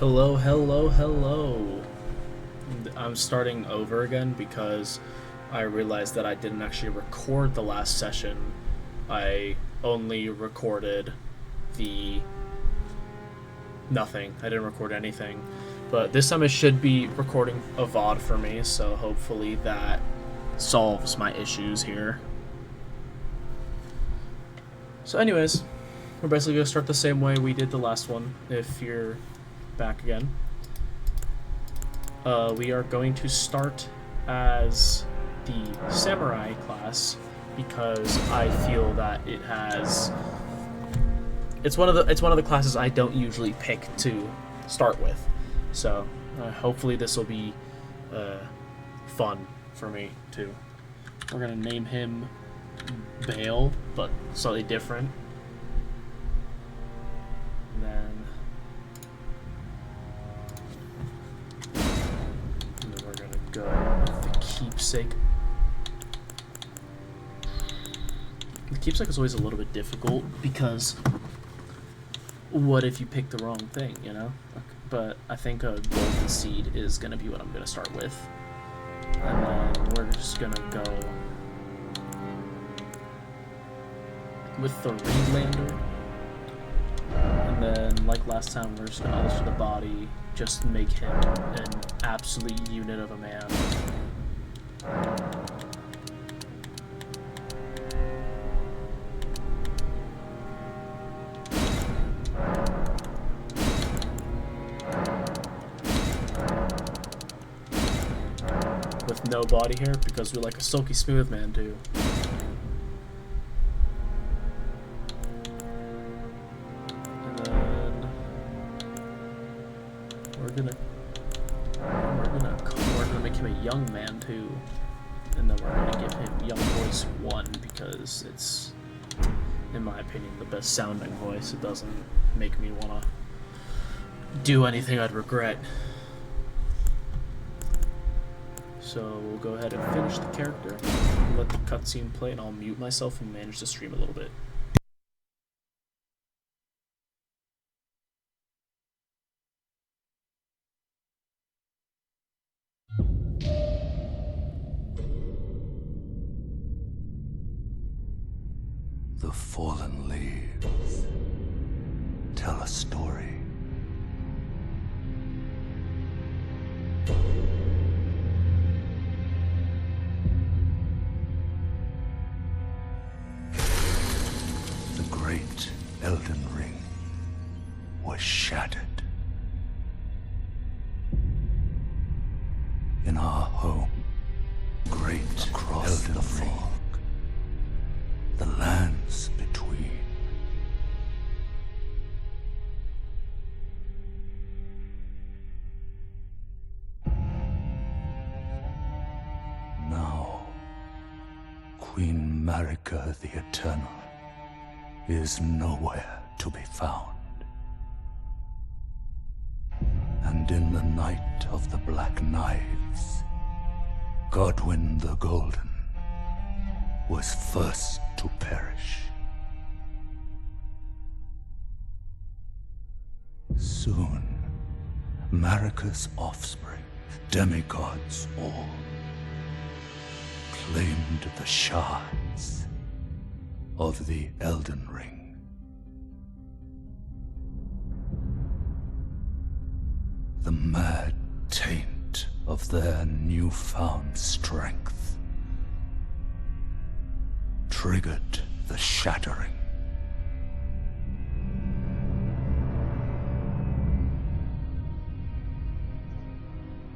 Hello, hello, hello. I'm starting over again because I realized that I didn't actually record the last session. I only recorded the nothing. I didn't record anything. But this time it should be recording a VOD for me, so hopefully that solves my issues here. So anyways, we're basically going to start the same way we did the last one, if you're back again. We are going to start as the samurai class because I feel that it has it's one of the classes I don't usually pick to start with. So hopefully this will be fun for me too. We're gonna name him Bale, but slightly different. And then we're gonna go with the keepsake. The keepsake is always a little bit difficult because what if you pick the wrong thing, you know? But I think a golden seed is gonna be what I'm gonna start with. And then we're just gonna go with the Reedlander. And then, like last time, we're just gonna alter the body, just make him an absolute unit of a man. With no body hair, because we like a silky smooth man too. And then we're gonna make him a young man too. And then we're gonna give him young voice 1 because it's, in my opinion, the best sounding voice. It doesn't make me wanna do anything I'd regret. So we'll go ahead and finish the character, let the cutscene play, and I'll mute myself and manage to stream a little bit. The fallen leaves tell a story. The great Elden Ring was shattered. In our home, great across Elden the fog, the lands between. Now, Queen Marika the Eternal is nowhere to be found. And in the night of the Black Knives, Godwyn the Golden was first to perish. Soon, Marika's offspring, demigods all, claimed the shards of the Elden Ring. The mad taint of their newfound strength triggered the shattering.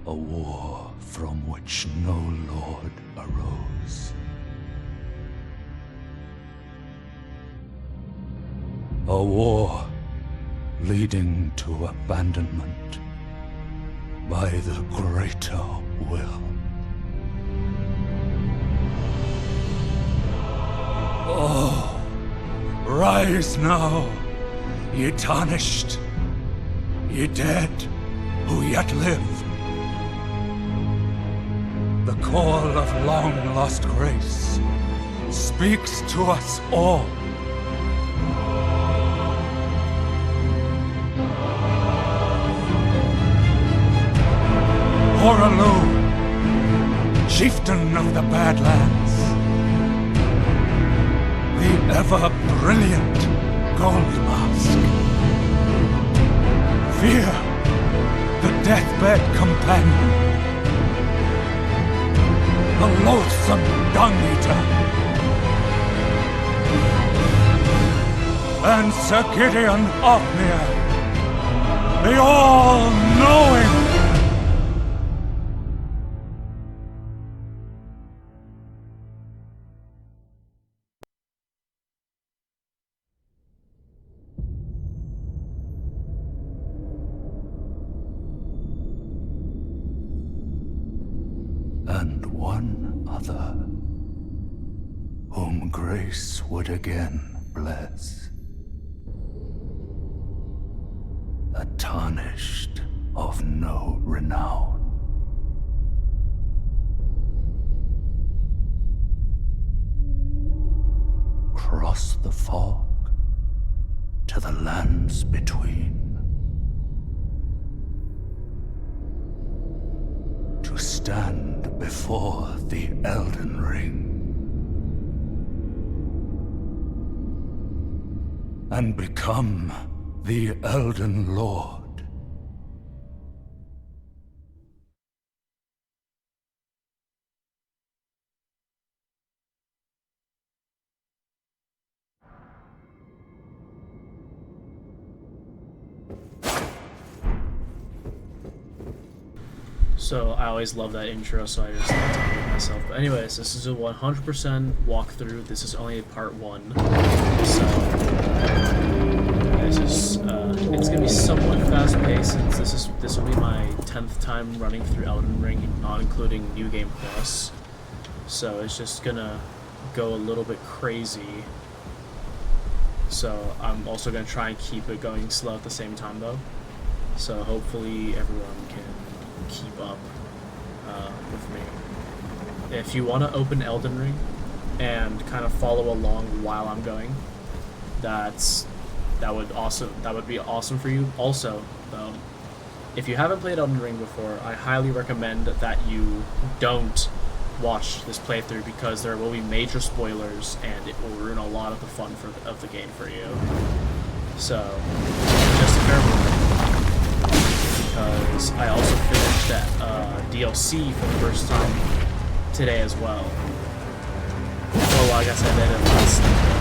A war from which no lord arose. A war leading to abandonment by the greater will. Oh, rise now, ye tarnished, ye dead who yet live. The call of long-lost grace speaks to us all. Horalu, chieftain of the Badlands. The ever-brilliant Gold Mask. Fear, the deathbed companion. The loathsome dung-eater. And Sir Gideon Ofnir, the all-knowing. And one other, whom grace would again bless. A tarnished of no renown. Cross the fog to the lands between. To stand before the Elden Ring. And become the Elden Lord. So I always love that intro, so I just like to do it myself. But anyways, this is a 100% walkthrough. This is only part 1, so it's just it's gonna be somewhat fast-paced since this will be my 10th time running through Elden Ring, not including New Game Plus. So it's just gonna go a little bit crazy. So I'm also gonna try and keep it going slow at the same time, though. So hopefully everyone can keep up with me. If you want to open Elden Ring and kind of follow along while I'm going, that would be awesome for you. Also, though, if you haven't played Elden Ring before, I highly recommend that you don't watch this playthrough because there will be major spoilers and it will ruin a lot of the fun of the game for you. So, just a fair warning. Because I also finished that DLC for the first time today as well. Well, I guess I did it last night.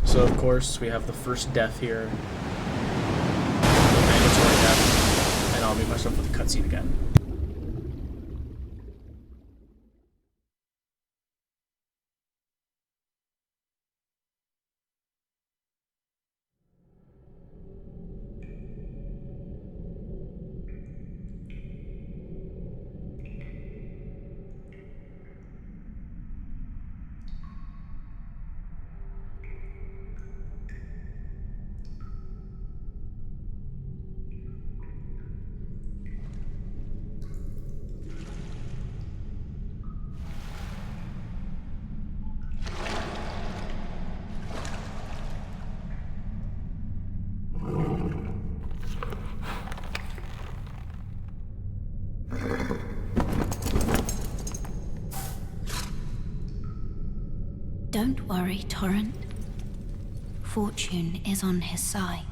So of course we have the first death here. And I'll meet myself with a cutscene again. Don't worry, Torrent. Fortune is on his side.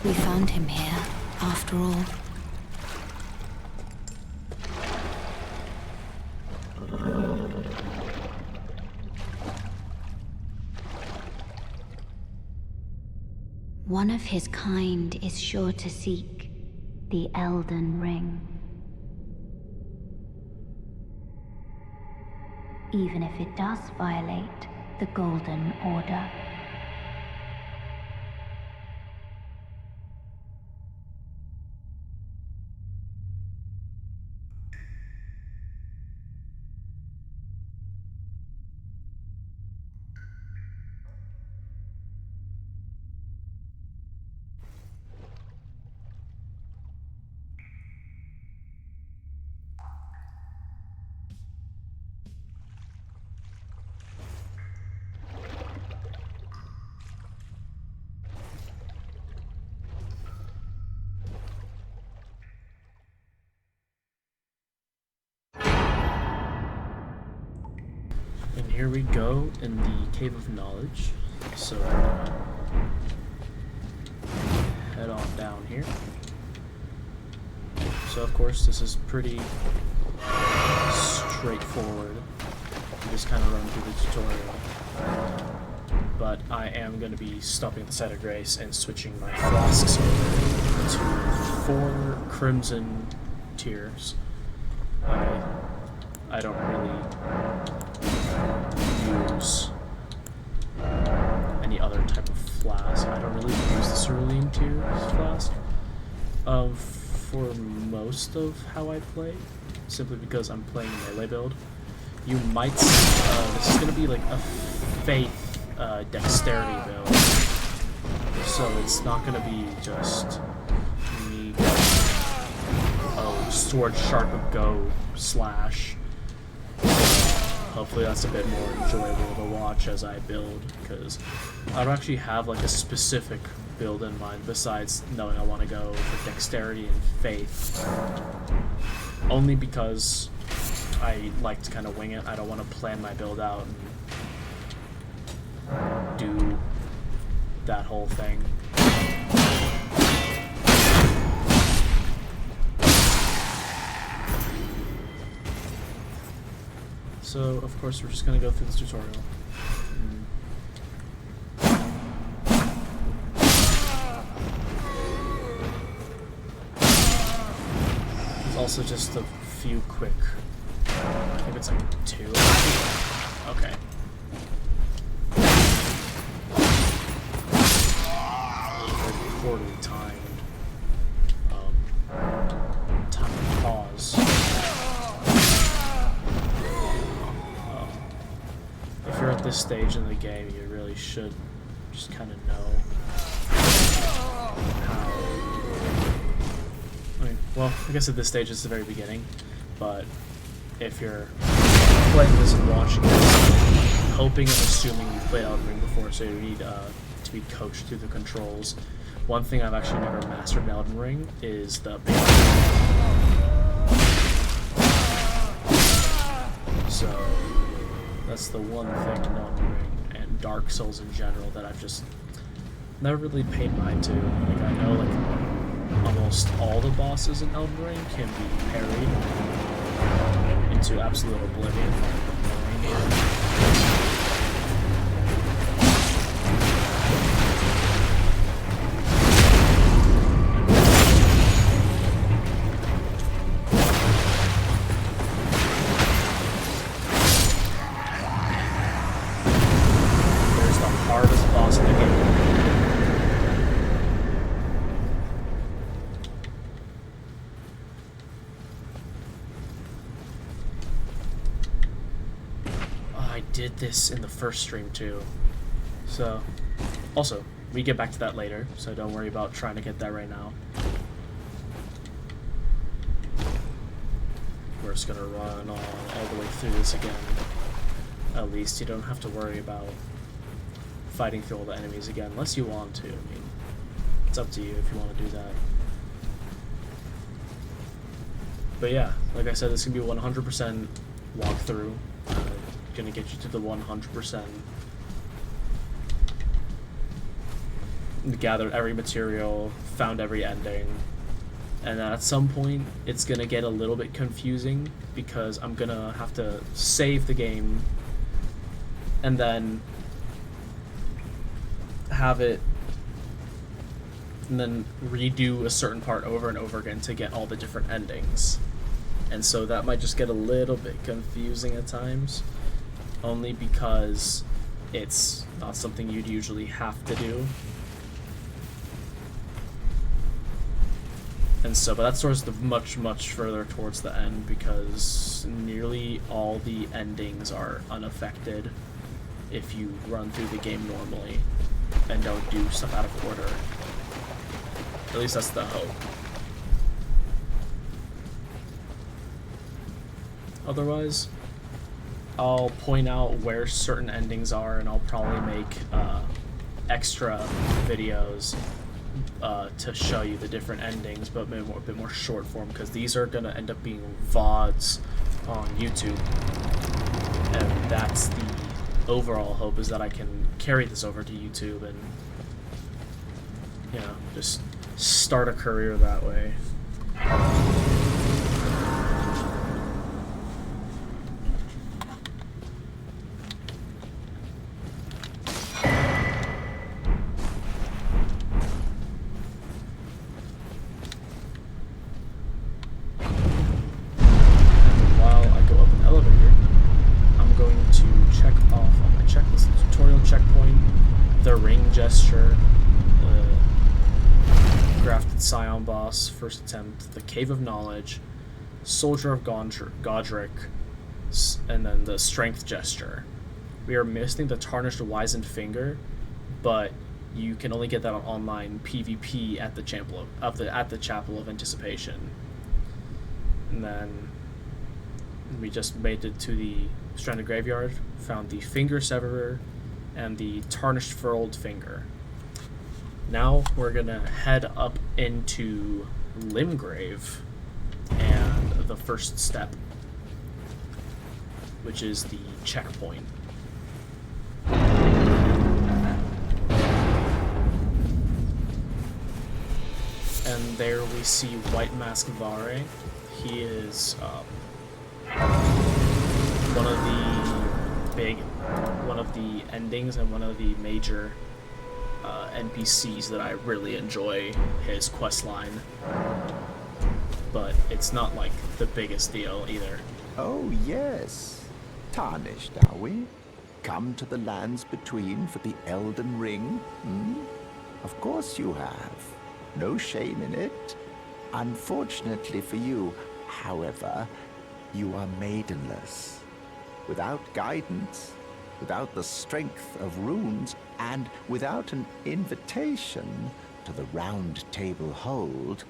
We found him here, after all. One of his kind is sure to seek the Elden Ring. Even if it does violate the Golden Order. here we go in the Cave of Knowledge. So head on down here. So of course this is pretty straightforward. You just kind of run through the tutorial. But I am going to be stopping at the site of grace and switching my flasks over to 4 crimson tiers. I don't really use any other type of flask. I don't really use the cerulean tiers flask for most of how I play, simply because I'm playing a melee build. You might this is going to be like a faith dexterity build, so it's not going to be just me going, sword sharp of go slash. Hopefully that's a bit more enjoyable to watch as I build, because I don't actually have like a specific build in mind besides knowing I want to go for dexterity and faith, only because I like to kind of wing it. I don't want to plan my build out and do that whole thing. So, of course, we're just going to go through this tutorial. There's also just a few quick... I think it's like 2. Okay. Very poorly timed. Time to pause. If you're at this stage in the game, you really should just kind of know how... I mean, well, I guess at this stage it's the very beginning, but if you're playing this and watching this, hoping and assuming you've played Elden Ring before, so you need to be coached through the controls. One thing I've actually never mastered in Elden Ring is the so that's the one thing in Elden Ring and Dark Souls in general that I've just never really paid mind to. Like, I know like almost all the bosses in Elden Ring can be parried into absolute oblivion. There's the hardest boss in the game. I did this in the first stream too. So, also, we get back to that later, so don't worry about trying to get that right now. We're just gonna run all the way through this again. At least you don't have to worry about fighting through all the enemies again, unless you want to. I mean, it's up to you if you want to do that. But yeah, like I said, this can be 100% walkthrough. Gonna get you to the 100%. Gathered every material, found every ending, and then at some point it's gonna get a little bit confusing because I'm gonna have to save the game and then have it and then redo a certain part over and over again to get all the different endings, and so that might just get a little bit confusing at times, only because it's not something you'd usually have to do. And so, but that's sort of much further towards the end, because nearly all the endings are unaffected if you run through the game normally and don't do stuff out of order. At least that's the hope. Otherwise, I'll point out where certain endings are, and I'll probably make extra videos to show you the different endings, but a bit more short form, because these are gonna end up being VODs on YouTube, and that's the overall hope is that I can carry this over to YouTube and, just start a career that way. Gesture, grafted Scion boss, first attempt, the Cave of Knowledge, Soldier of Godric, and then the Strength Gesture. We are missing the Tarnished Wizened Finger, but you can only get that on online PvP at the Chapel of Anticipation. And then we just made it to the Stranded Graveyard, found the Finger Severer, and the Tarnished Furled Finger. Now we're gonna head up into Limgrave and the first step, which is the checkpoint. And there we see White Mask Vare. He is one of the endings and one of the major NPCs that I really enjoy his quest line, but it's not like the biggest deal either. Oh yes, tarnished are we? Come to the lands between for the Elden Ring? Of course you have. No shame in it. Unfortunately for you, however, you are maidenless. Without guidance, without the strength of runes, and without an invitation to the Round Table Hold,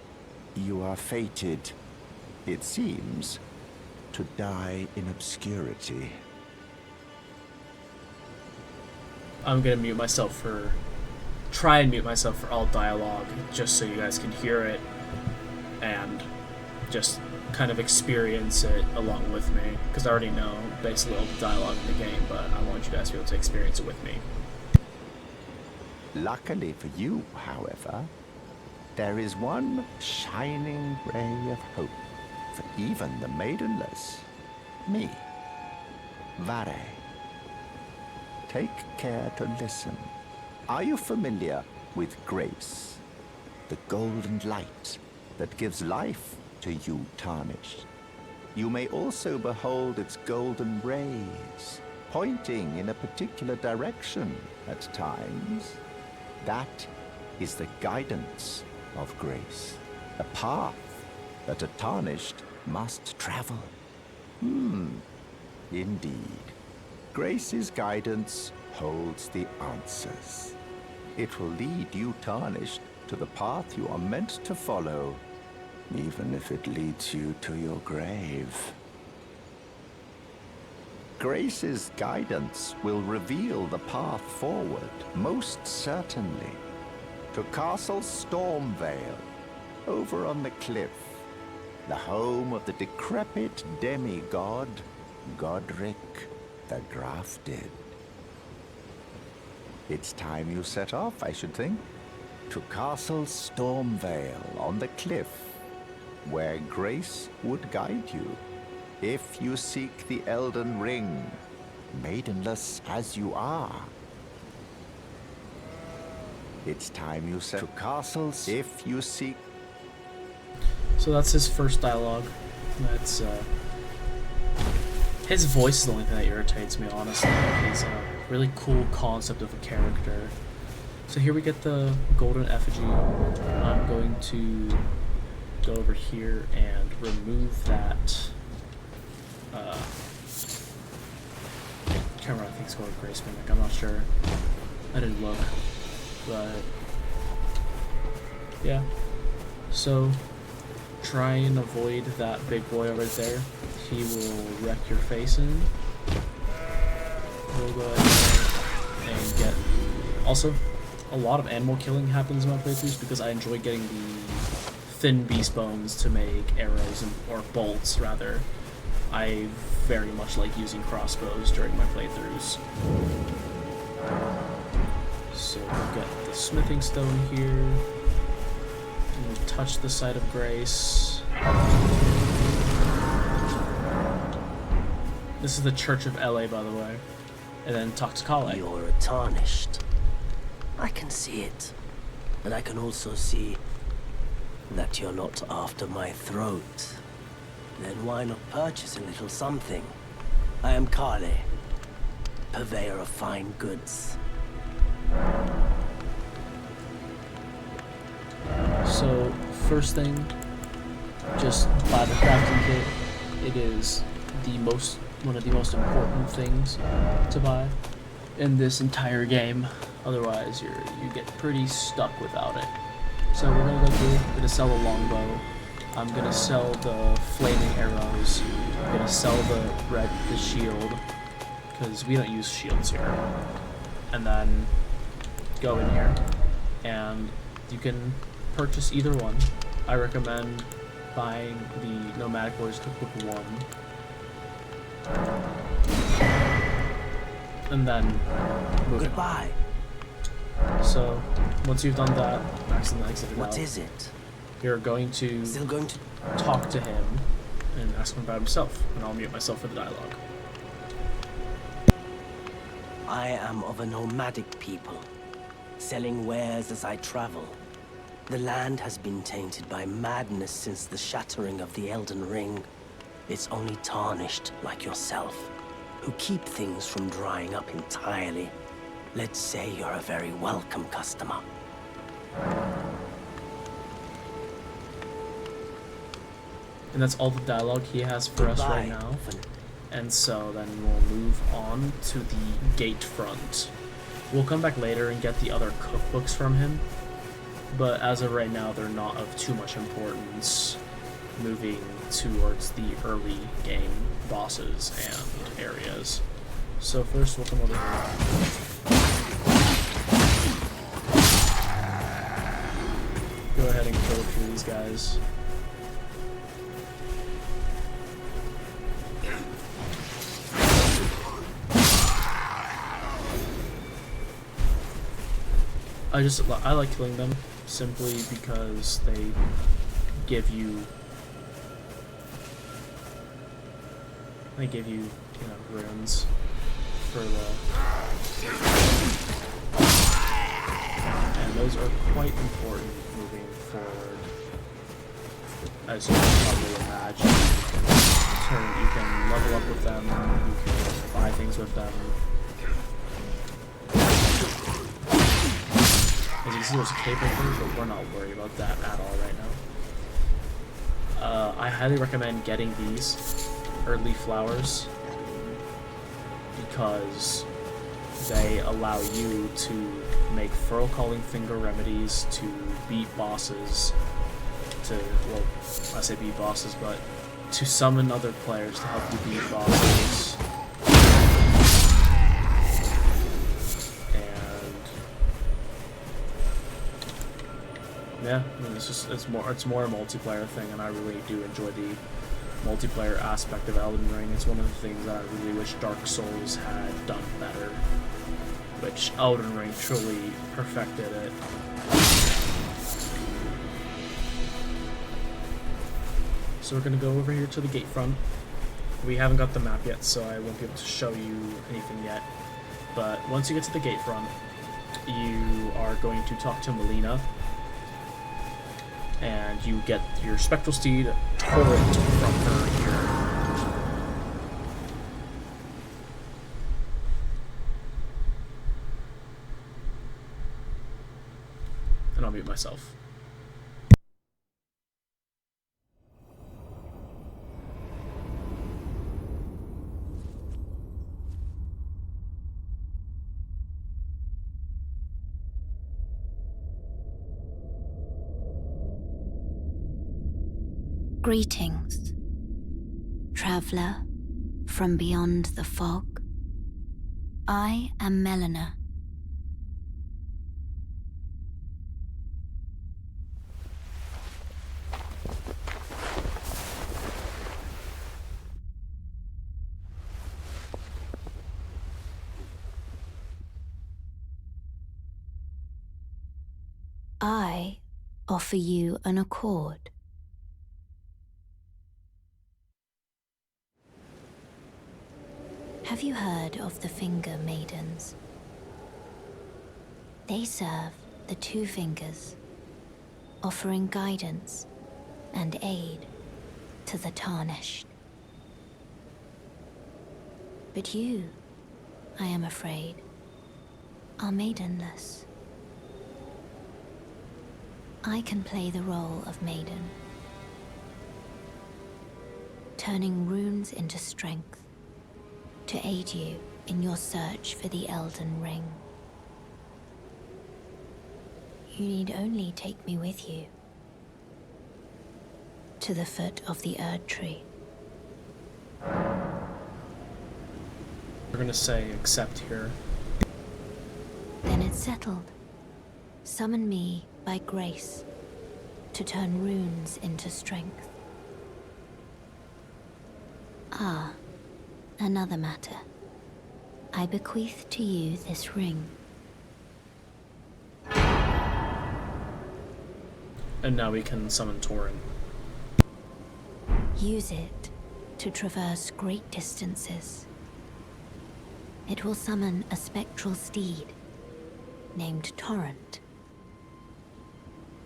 you are fated, it seems, to die in obscurity. I'm gonna try and mute myself for all dialogue, just so you guys can hear it and just kind of experience it along with me, because I already know basically all the dialogue in the game, but I want you guys to be able to experience it with me. Luckily for you, however, there is one shining ray of hope for even the maidenless. Me, Vare. Take care to listen. Are you familiar with grace? The golden light that gives life to you tarnished. You may also behold its golden rays, pointing in a particular direction at times. That is the guidance of grace, a path that a tarnished must travel. Indeed. Grace's guidance holds the answers. It will lead you tarnished to the path you are meant to follow, even if it leads you to your grave. Grace's guidance will reveal the path forward, most certainly, to Castle Stormvale, over on the cliff, the home of the decrepit demigod, Godric the Grafted. It's time you set off, I should think, to Castle Stormvale on the cliff, where Grace would guide you, if you seek the Elden Ring, maidenless as you are. It's time you set to castles if you seek. So that's his first dialogue. That's his voice is the only thing that irritates me, honestly. He's a really cool concept of a character. So here we get the golden effigy. I'm going to go over here and remove that. Camera, I think it's called Grace Mimic. I'm not sure. I didn't look, but yeah. So try and avoid that big boy over there. He will wreck your face in. We'll go ahead and get. Also, a lot of animal killing happens in my playthroughs because I enjoy getting the thin beast bones to make arrows or bolts rather. I very much like using crossbows during my playthroughs. So we'll get the smithing stone here. And we'll touch the site of grace. This is the Church of LA, by the way. And then talk to Kale. You're tarnished. I can see it. And I can also see that you're not after my throat. Then why not purchase a little something? I am Kale, purveyor of fine goods. So, first thing, just buy the crafting kit. It is one of the most important things to buy in this entire game. Otherwise, you get pretty stuck without it. So we're gonna go through. I'm gonna sell the longbow. I'm gonna sell the flaming arrows. I'm gonna sell the shield, because we don't use shields here. And then go in here, and you can purchase either one. I recommend buying the Nomadic Warriors Cookbook 1. And then moving Goodbye. on. So, once you've done that, Max and exited out. What is it? You're going to Still going to... talk to him and ask him about himself, and I'll mute myself for the dialogue. I am of a nomadic people, selling wares as I travel. The land has been tainted by madness since the shattering of the Elden Ring. It's only tarnished like yourself, who keep things from drying up entirely. Let's say you're a very welcome customer. And that's all the dialogue he has for us right now. And so then we'll move on to the gate front. We'll come back later and get the other cookbooks from him, but as of right now, they're not of too much importance moving towards the early game bosses and areas. So first we'll come over here. Go ahead and kill a few of these guys. I like killing them simply because they give you runes for and those are quite important moving forward, as you can probably imagine. You can level up with them, you can buy things with them. As you can see, there's a cape right here, but we're not worried about that at all right now. I highly recommend getting these early flowers because they allow you to make furrow calling finger remedies to beat bosses, well, I say beat bosses, but to summon other players to help you beat bosses. Yeah, I mean, it's more a multiplayer thing, and I really do enjoy the multiplayer aspect of Elden Ring. It's one of the things that I really wish Dark Souls had done better, which Elden Ring truly perfected it. So we're gonna go over here to the gate front. We haven't got the map yet, so I won't be able to show you anything yet. But once you get to the gate front, you are going to talk to Melina, and you get your Spectral Steed turret from her here. And I'll mute myself. Greetings, traveler from beyond the fog. I am Melina. offer you an accord. Have you heard of the Finger Maidens? They serve the Two Fingers, offering guidance and aid to the Tarnished. But you, I am afraid, are maidenless. I can play the role of maiden, turning runes into strength to aid you in your search for the Elden Ring. You need only take me with you to the foot of the Erd Tree. We're gonna say accept here. Then it's settled. Summon me by grace to turn runes into strength. Ah, another matter. I bequeath to you this ring. And now we can summon Torrent. Use it to traverse great distances. It will summon a spectral steed named Torrent.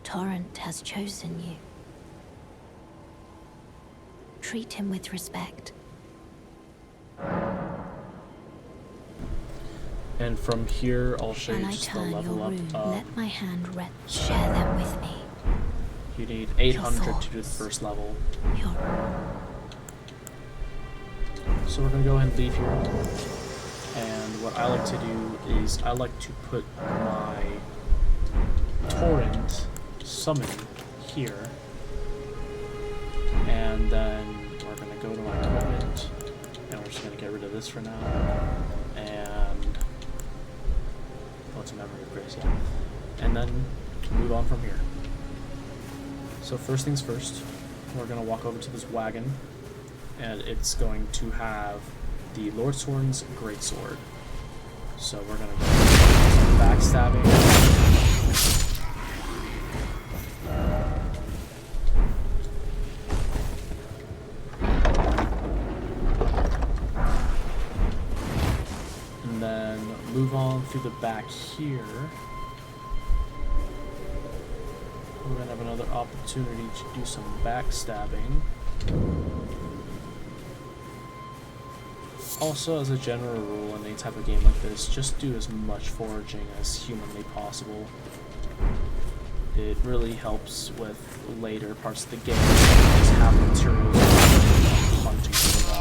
Torrent has chosen you. Treat him with respect. And from here, I'll show When you I just the turn your level up. rune, let my hand rest. Share them with me. You need 800 to do the thoughts. first level. Your So we're gonna go ahead and leave here. And what I like to do is I like to put my Torrent summon here. And then we're gonna go to my equipment. And we're just gonna get rid of this for now. And what's a memory of grace, yeah. And then move on from here. So first things first, we're gonna walk over to this wagon, and it's going to have the Lordsorn's Greatsword. So we're gonna go some backstabbing. And then move on through the back here. We're gonna have another opportunity to do some backstabbing. Also, as a general rule in any type of game like this, just do as much foraging as humanly possible. It really helps with later parts of the game. Just have materials hunting for them.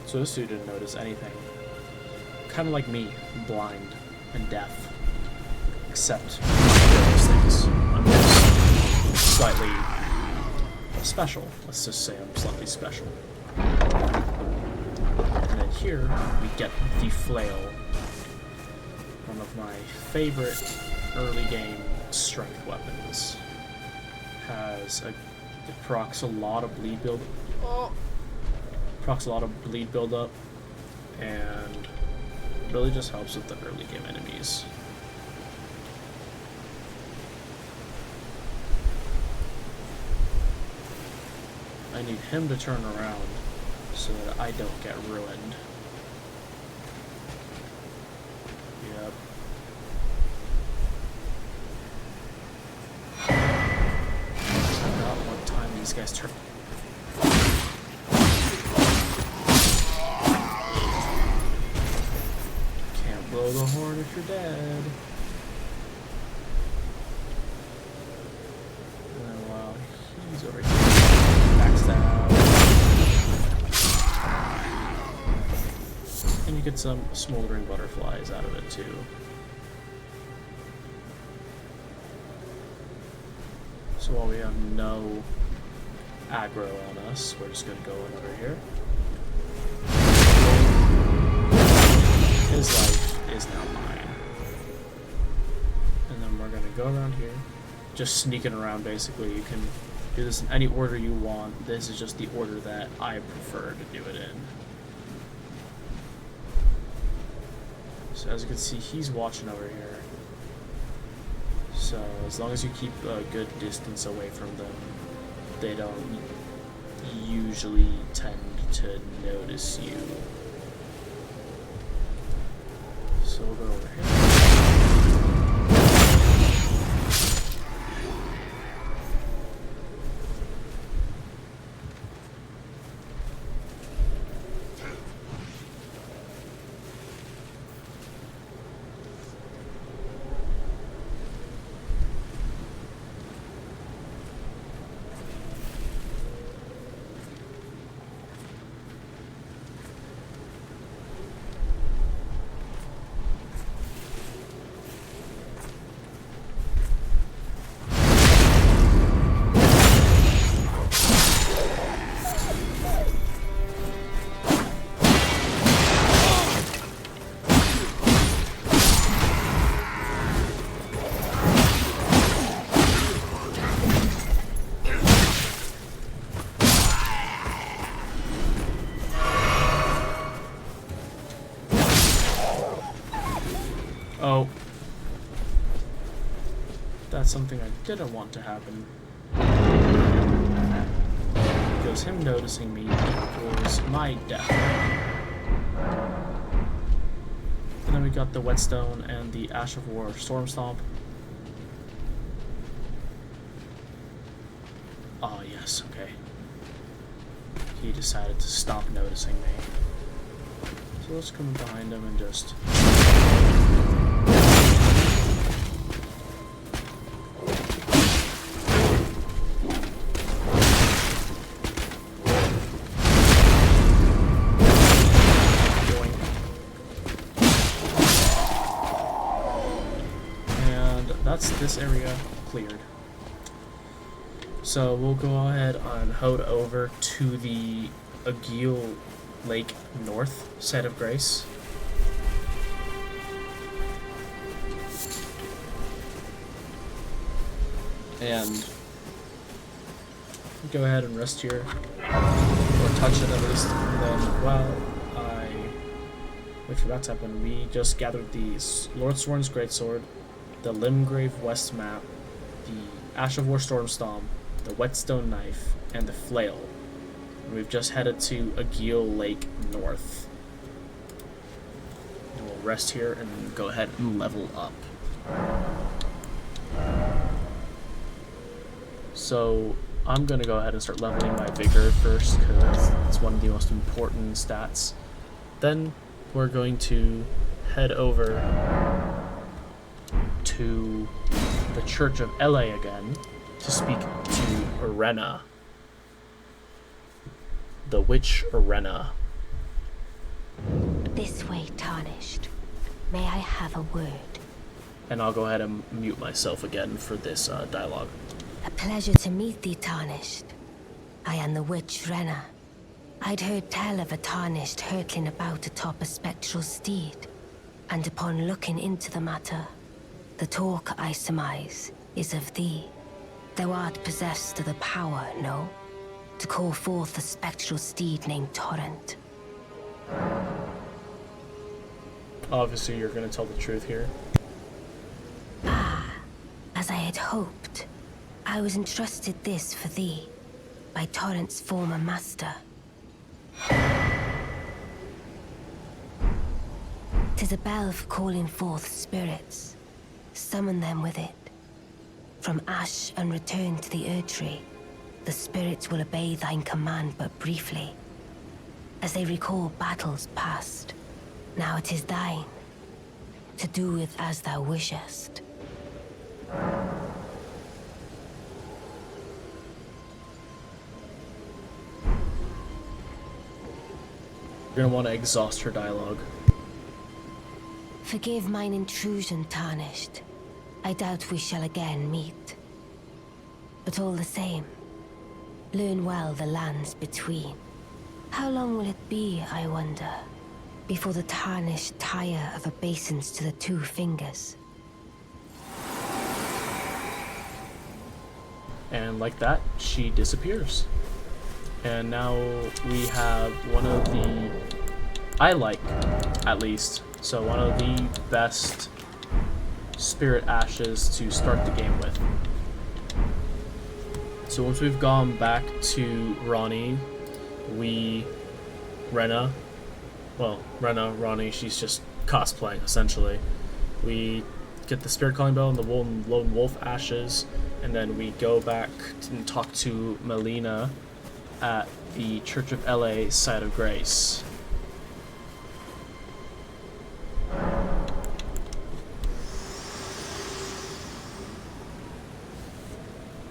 So this dude didn't notice anything. Kind of like me, blind and deaf. Except those things. I'm just slightly special. Let's just say I'm slightly special. And then here we get the flail. One of my favorite early game strength weapons. It procs a lot of bleed build. Procs a lot of bleed buildup, and really just helps with the early game enemies. I need him to turn around so that I don't get ruined. Yep. I forgot what time these guys turn. Blow the horn if you're dead. And then while he's over here, backstab. And you get some smoldering butterflies out of it too. So while we have no aggro on us, we're just gonna go in over here. His life is now mine. And then we're gonna go around here. Just sneaking around, basically. You can do this in any order you want. This is just the order that I prefer to do it in. So as you can see, he's watching over here. So as long as you keep a good distance away from them, they don't usually tend to notice you. So we'll go over here. Oh. That's something I didn't want to happen. Because him noticing me equals my death. And then we got the Whetstone and the Ash of War Storm Stomp. Oh, yes, okay. He decided to stop noticing me. So let's come behind him and just... That's this area cleared. So we'll go ahead and head over to the Aguil Lake North side of Grace. And go ahead and rest here, or touch it at least. And then while I wait for that to happen, we just gathered the Lord Sworn's Greatsword, the Limgrave West Map, the Ash of War Storm Stomp, the Whetstone Knife, and the Flail. And we've just headed to Aguil Lake North. And we'll rest here and go ahead and level up. So I'm going to go ahead and start leveling my Vigor first, because it's one of the most important stats. Then we're going to head over to the Church of LA again to speak to Irena, the Witch Irena. This way, Tarnished. May I have a word? And I'll go ahead and mute myself again for this dialogue. A pleasure to meet thee, Tarnished. I am the Witch Rena. I'd heard tell of a Tarnished hurtling about atop a spectral steed, and upon looking into the matter, the talk, I surmise, is of thee. Thou art possessed of the power, no? To call forth a spectral steed named Torrent. Obviously, you're going to tell the truth here. As I had hoped, I was entrusted this for thee, by Torrent's former master. 'Tis a bell for calling forth spirits. Summon them with it. From ash and return to the Erdtree, the spirits will obey thine command but briefly, as they recall battles past. Now it is thine, to do with as thou wishest. You're going to want to exhaust her dialogue. Forgive mine intrusion, Tarnished. I doubt we shall again meet. But all the same, learn well the lands between. How long will it be, I wonder, before the Tarnished tire of obeisance to the two fingers? And like that, she disappears. And now we have one of the, I like, at least, so one of the best spirit ashes to start the game with. So once we've gone back to Ronnie, Ronnie, she's just cosplaying, essentially. We get the spirit calling bell and the lone wolf ashes, and then we go back and talk to Melina at the Church of LA site of grace.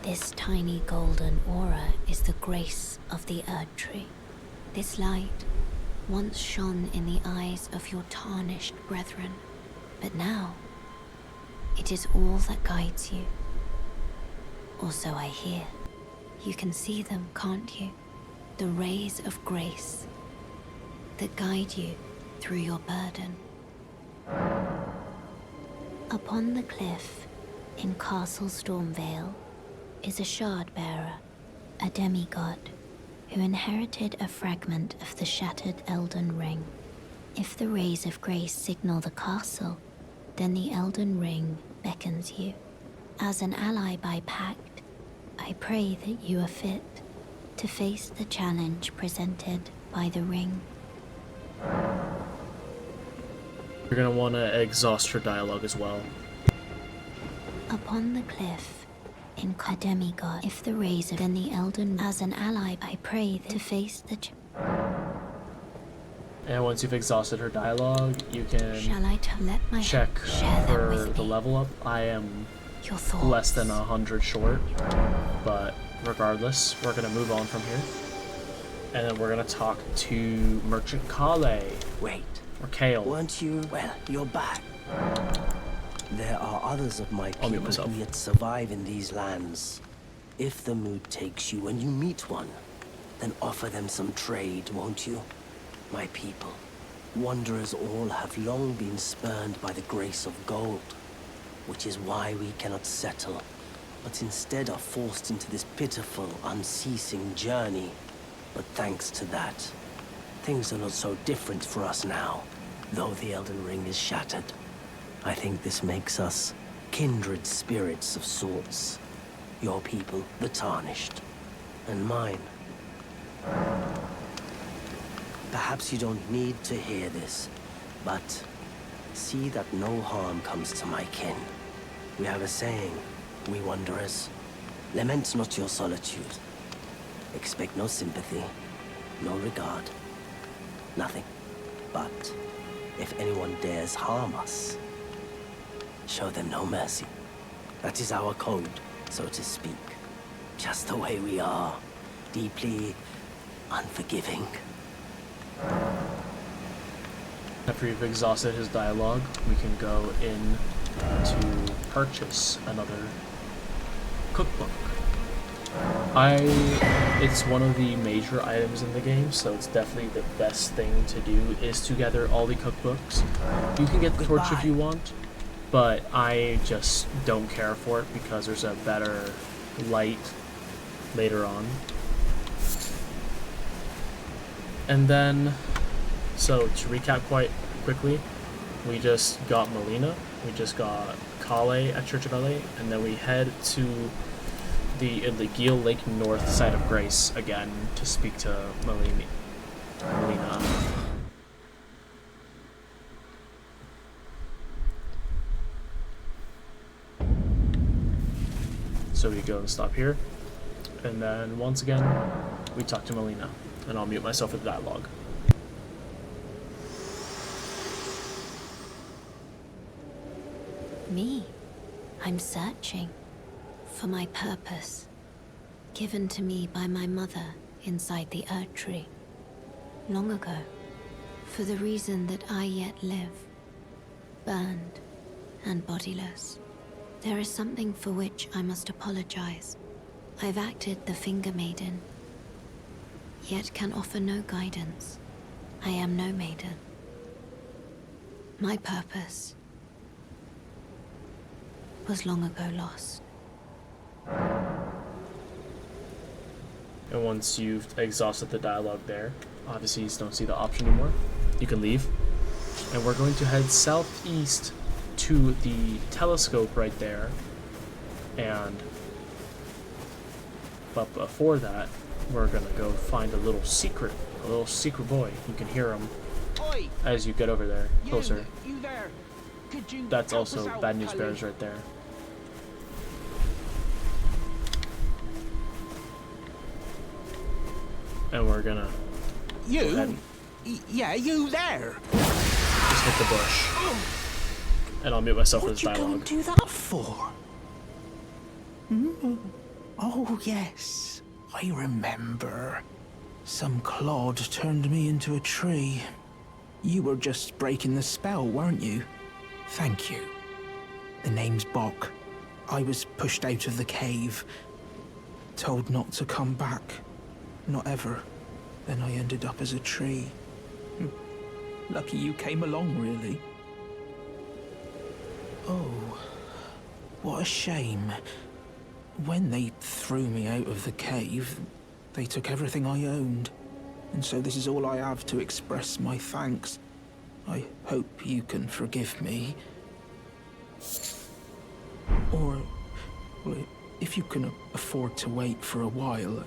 This tiny golden aura is the grace of the Erd Tree. This light once shone in the eyes of your tarnished brethren, but now it is all that guides you. Or so I hear. You can see them, can't you? The rays of grace that guide you through your burden. Upon the cliff in Castle Stormvale is a shard bearer, a demigod, who inherited a fragment of the shattered Elden Ring. If the rays of grace signal the castle, then the Elden Ring beckons you. As an ally by pact, I pray that you are fit to face the challenge presented by the ring. You're gonna want to exhaust her dialogue as well. Upon the cliff, in demigod, if the rays of then the Elden, as an ally, I pray to face the And once you've exhausted her dialogue, you can Shall I let my check share them for with the me? level up. I am Your thoughts. less than 100 short, but regardless, we're gonna move on from here. And then we're gonna talk to Merchant Kale, Wait, or Kale. weren't you? Well, you're back. There are others of my I'll mute people myself. who yet survive in these lands. If the mood takes you and you meet one, then offer them some trade, won't you? My people, wanderers all have long been spurned by the grace of gold, which is why we cannot settle, but instead are forced into this pitiful, unceasing journey. But thanks to that, things are not so different for us now, though the Elden Ring is shattered. I think this makes us kindred spirits of sorts. Your people, the Tarnished, and mine. Perhaps you don't need to hear this, but see that no harm comes to my kin. We have a saying, we wanderers, lament not your solitude. Expect no sympathy, no regard, nothing. But if anyone dares harm us, show them no mercy. That is our code, so to speak. Just the way we are, deeply unforgiving. After you've exhausted his dialogue, we can go in to purchase another cookbook. It's one of the major items in the game, so it's definitely the best thing to do is to gather all the cookbooks. You can get the torch if you want, but I just don't care for it because there's a better light later on. And then, so to recap quite quickly, we just got Melina, we just got Kale at Church of LA, and then we head to the Geel Lake North side of Grace again to speak to Melina. So we go and stop here, and then once again we talk to Melina, and I'll mute myself for the dialogue. Me. I'm searching for my purpose, given to me by my mother inside the Erd Tree, long ago, for the reason that I yet live, burned and bodiless. There is something for which I must apologize. I've acted the Finger Maiden, yet can offer no guidance. I am no maiden. My purpose was long ago lost. And once you've exhausted the dialogue there, obviously you don't see the option anymore. You can leave. And we're going to head southeast to the telescope right there. But before that, we're gonna go find a little secret boy. You can hear him Oi, as you get over there, closer. you there? Could you That's help us also out, Bad News Cully? Bears right there. And we're gonna go ahead You? and Yeah, you there? just hit the bush. And I'll mute myself for this What'd you go and dialogue. do that for? Oh, yes. I remember. Some clod turned me into a tree. You were just breaking the spell, weren't you? Thank you. The name's Bok. I was pushed out of the cave. Told not to come back. Not ever. Then I ended up as a tree. Lucky you came along, really. Oh, what a shame. When they threw me out of the cave, they took everything I owned. And so this is all I have to express my thanks. I hope you can forgive me. Or, well, if you can afford to wait for a while,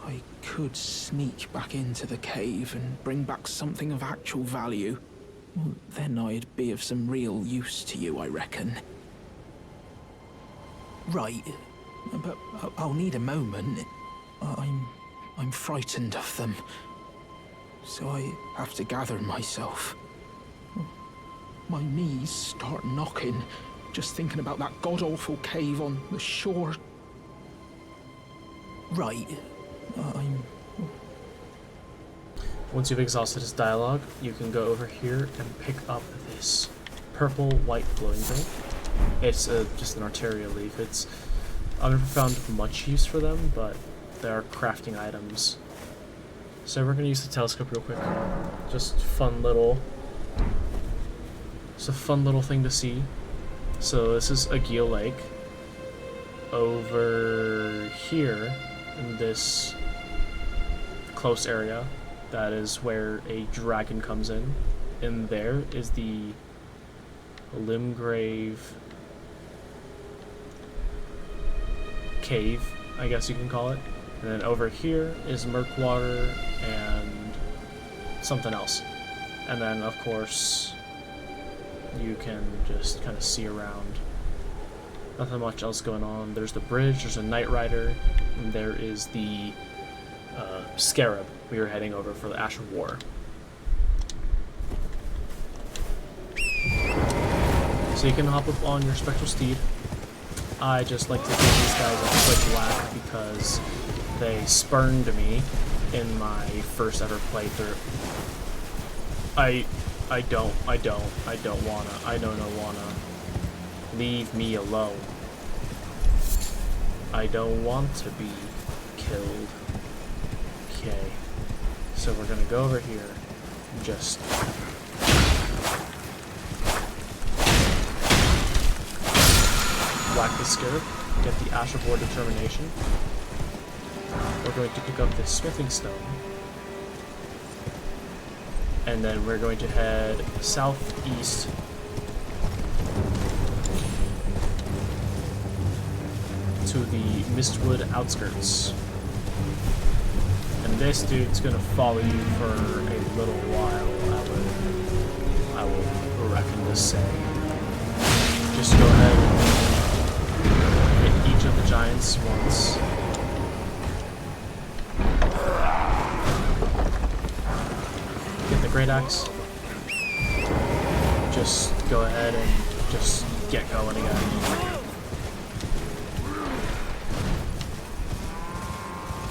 I could sneak back into the cave and bring back something of actual value. Well, then I'd be of some real use to you, I reckon. Right, but I'll need a moment. I'm frightened of them, so I have to gather myself. My knees start knocking, just thinking about that god-awful cave on the shore. Right, Once you've exhausted his dialogue, you can go over here and pick up this purple-white glowing thing. It's just an arterial leaf. I've never found much use for them, but they are crafting items. So we're gonna use the telescope real quick. Just a fun little thing to see. So this is Aguil Lake. Over here in this close area, that is where a dragon comes in. And there is the Limgrave cave, I guess you can call it. And then over here is Murkwater and something else. And then, of course, you can just kind of see around. Nothing much else going on. There's the bridge, there's a Knight Rider, and there is the Scarab we were heading over for the Ash of War. So you can hop up on your Spectral Steed. I just like to give these guys a quick whack because they spurned me in my first ever playthrough. I don't wanna. Leave me alone. I don't want to be killed. Okay. So we're gonna go over here and just whack the scarab, get the Ash of War determination. We're going to pick up this smithing stone. And then we're going to head southeast to the Mistwood outskirts. And this dude's gonna follow you for a little while, I would reckon to say. Just go ahead and hit each of the giants once. Get the great axe. Just go ahead and just get going again.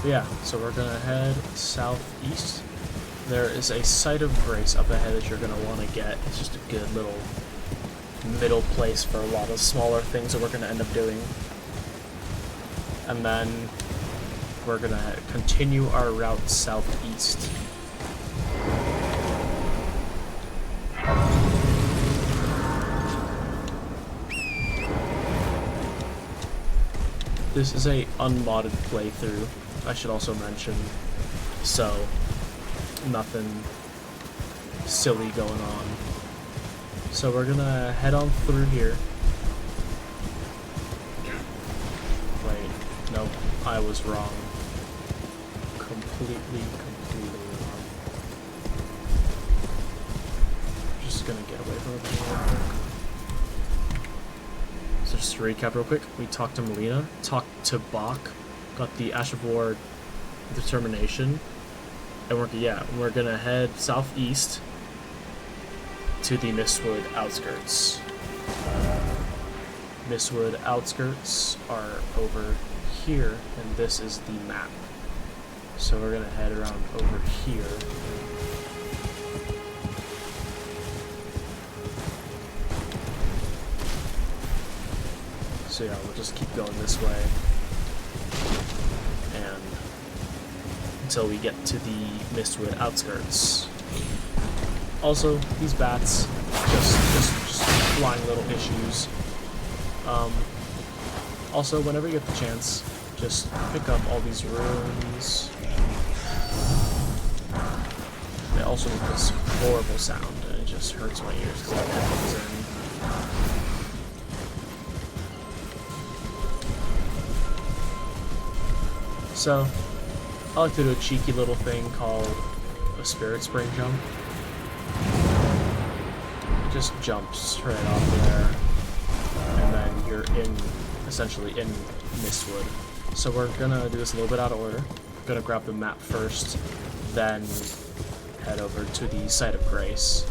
Yeah, so we're gonna head southeast. There is a site of grace up ahead that you're gonna want to get. It's just a good little middle place for a lot of smaller things that we're gonna end up doing. And then we're gonna continue our route southeast. This is a unmodded playthrough, I should also mention. So, nothing silly going on. So we're gonna head on through here. Wait, nope, I was wrong. Completely wrong. Just gonna get away from everything real quick. So just to recap real quick, we talked to Melina, talked to Bach, got the Ash of War determination, and we're gonna head southeast to the Mistwood outskirts. Mistwood outskirts are over here, and this is the map. So we're gonna head around over here. So yeah, we'll just keep going this way, and until we get to the Mistwood outskirts. Also, these bats, just flying little issues. Also, whenever you get the chance, just pick up all these runes. They also make this horrible sound, and it just hurts my ears because I have headphones in. So, I like to do a cheeky little thing called a spirit spring jump. Just jump straight off there, and then you're essentially in Mistwood. So we're gonna do this a little bit out of order. We're gonna grab the map first, then head over to the Site of Grace.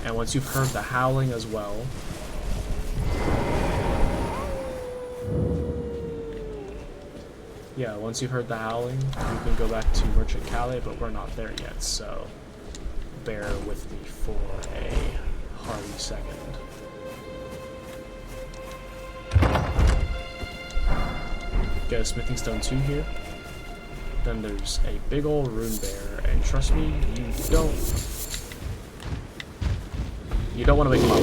And once you've heard the howling as well, once you've heard the howling, you can go back to Merchant Calais, but we're not there yet, so bear with me for a hearty second. Got a Smithing Stone 2 here. Then there's a big old rune bear, and trust me, you don't want to make them up.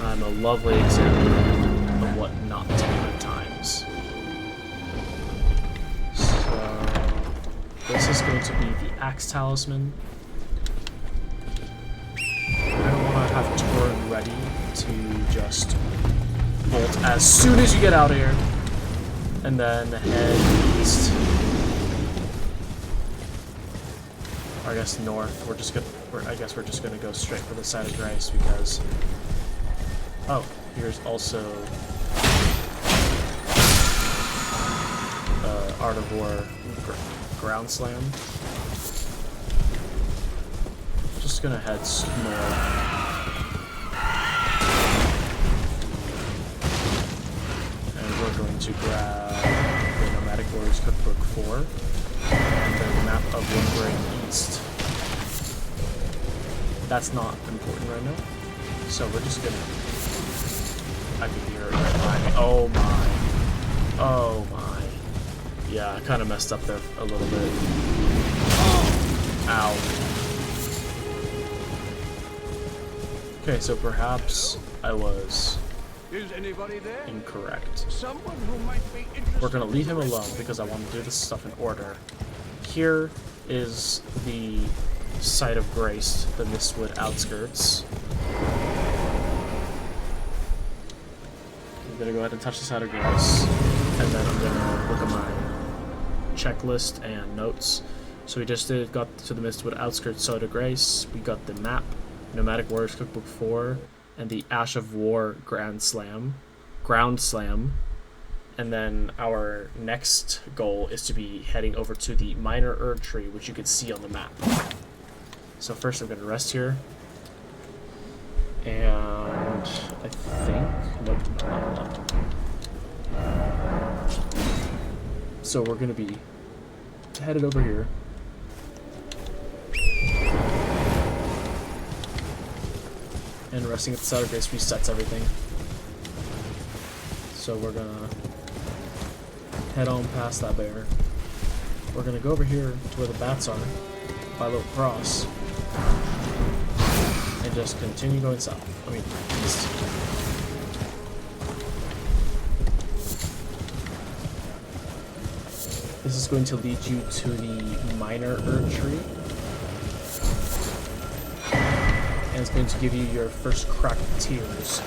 I'm a lovely example of what not to do at times. So this is going to be the Axe Talisman. You're going to want to have Torin ready to just bolt as soon as you get out of here, and then head east. Or I guess north. I guess we're just gonna go straight for the Site of Grace because. Oh, here's also Art of War Ground Slam. Just gonna head north. And we're going to grab the Nomadic Warriors Cookbook 4 and the map of Windbrain East. That's not important right now, so we're just gonna. I can hear it right behind me. Oh my. Oh my. Yeah, I kind of messed up there a little bit. Ow. Okay, so perhaps I was incorrect. We're gonna leave him alone because I want to do this stuff in order. Here is the Site of Grace, the Mistwood outskirts. I'm gonna go ahead and touch the Site of Grace, and then I'm gonna look at my checklist and notes. So we just got to the Mistwood outskirts Site of Grace. We got the map, Nomadic Warriors Cookbook 4, and the Ash of War Ground Slam. And then our next goal is to be heading over to the Minor Erd Tree, which you can see on the map. So first I'm going to rest here. And I think... Nope, not. So we're going to be headed over here. And resting at the Site of Grace resets everything. So we're going to head on past that bear. We're going to go over here to where the bats are, by a little cross. And just continue going south. I mean, east. This is going to lead you to the minor Erdtree. And it's going to give you your first cracked tears.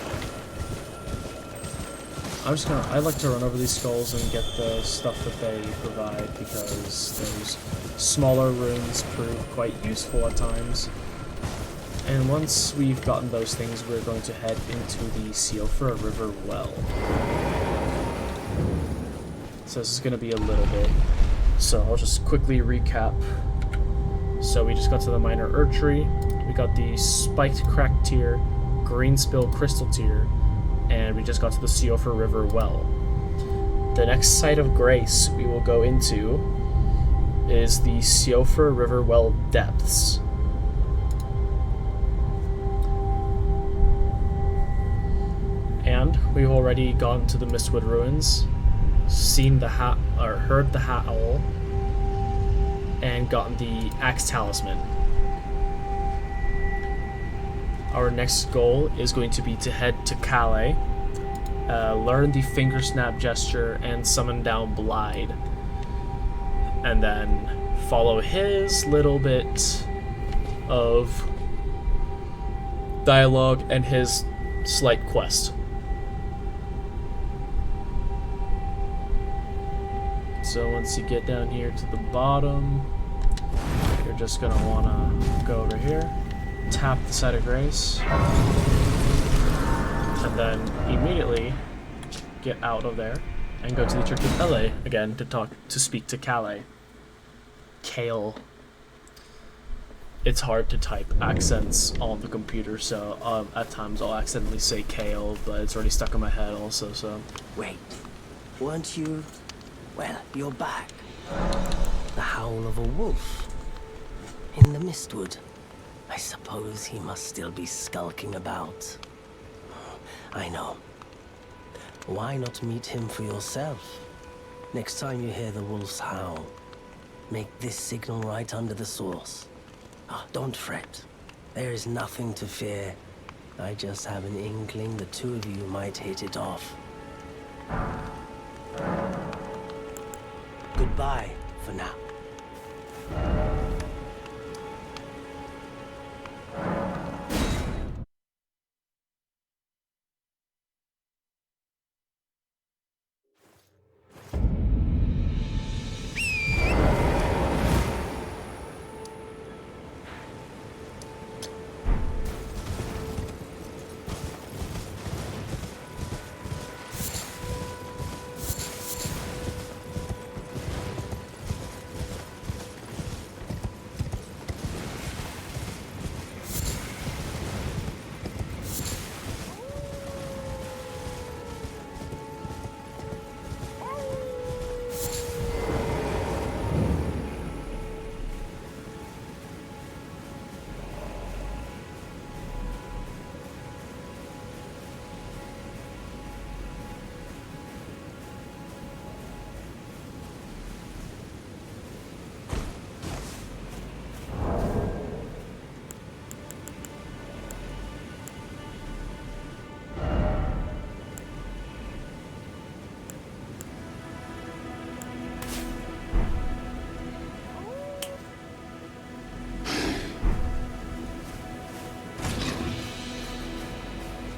I like to run over these skulls and get the stuff that they provide because those smaller runes prove quite useful at times. And once we've gotten those things, we're going to head into the Siofra River Well. So this is going to be a little bit. So I'll just quickly recap. So we just got to the minor Erdtree, we got the spiked cracked tear, green spill crystal tear, and we just got to the Siofra River Well. The next site of grace we will go into is the Siofra River Well depths. And we've already gone to the Mistwood Ruins, seen the heard the Hat Owl, and gotten the Axe Talisman. Our next goal is going to be to head to Calais, learn the finger snap gesture, and summon down Blide. And then follow his little bit of dialogue and his slight quest. So once you get down here to the bottom, you're just going to want to go over here, tap the site of grace, and then immediately get out of there and go to the Church of Calais again to speak to Calais. Kale. It's hard to type accents on the computer, so at times I'll accidentally say Kale, but it's already stuck in my head also, so. Wait, weren't you... Well, you're back. The howl of a wolf. In the Mistwood. I suppose he must still be skulking about. I know. Why not meet him for yourself? Next time you hear the wolf's howl, make this signal right under the source. Oh, don't fret. There is nothing to fear. I just have an inkling the two of you might hit it off. Goodbye for now.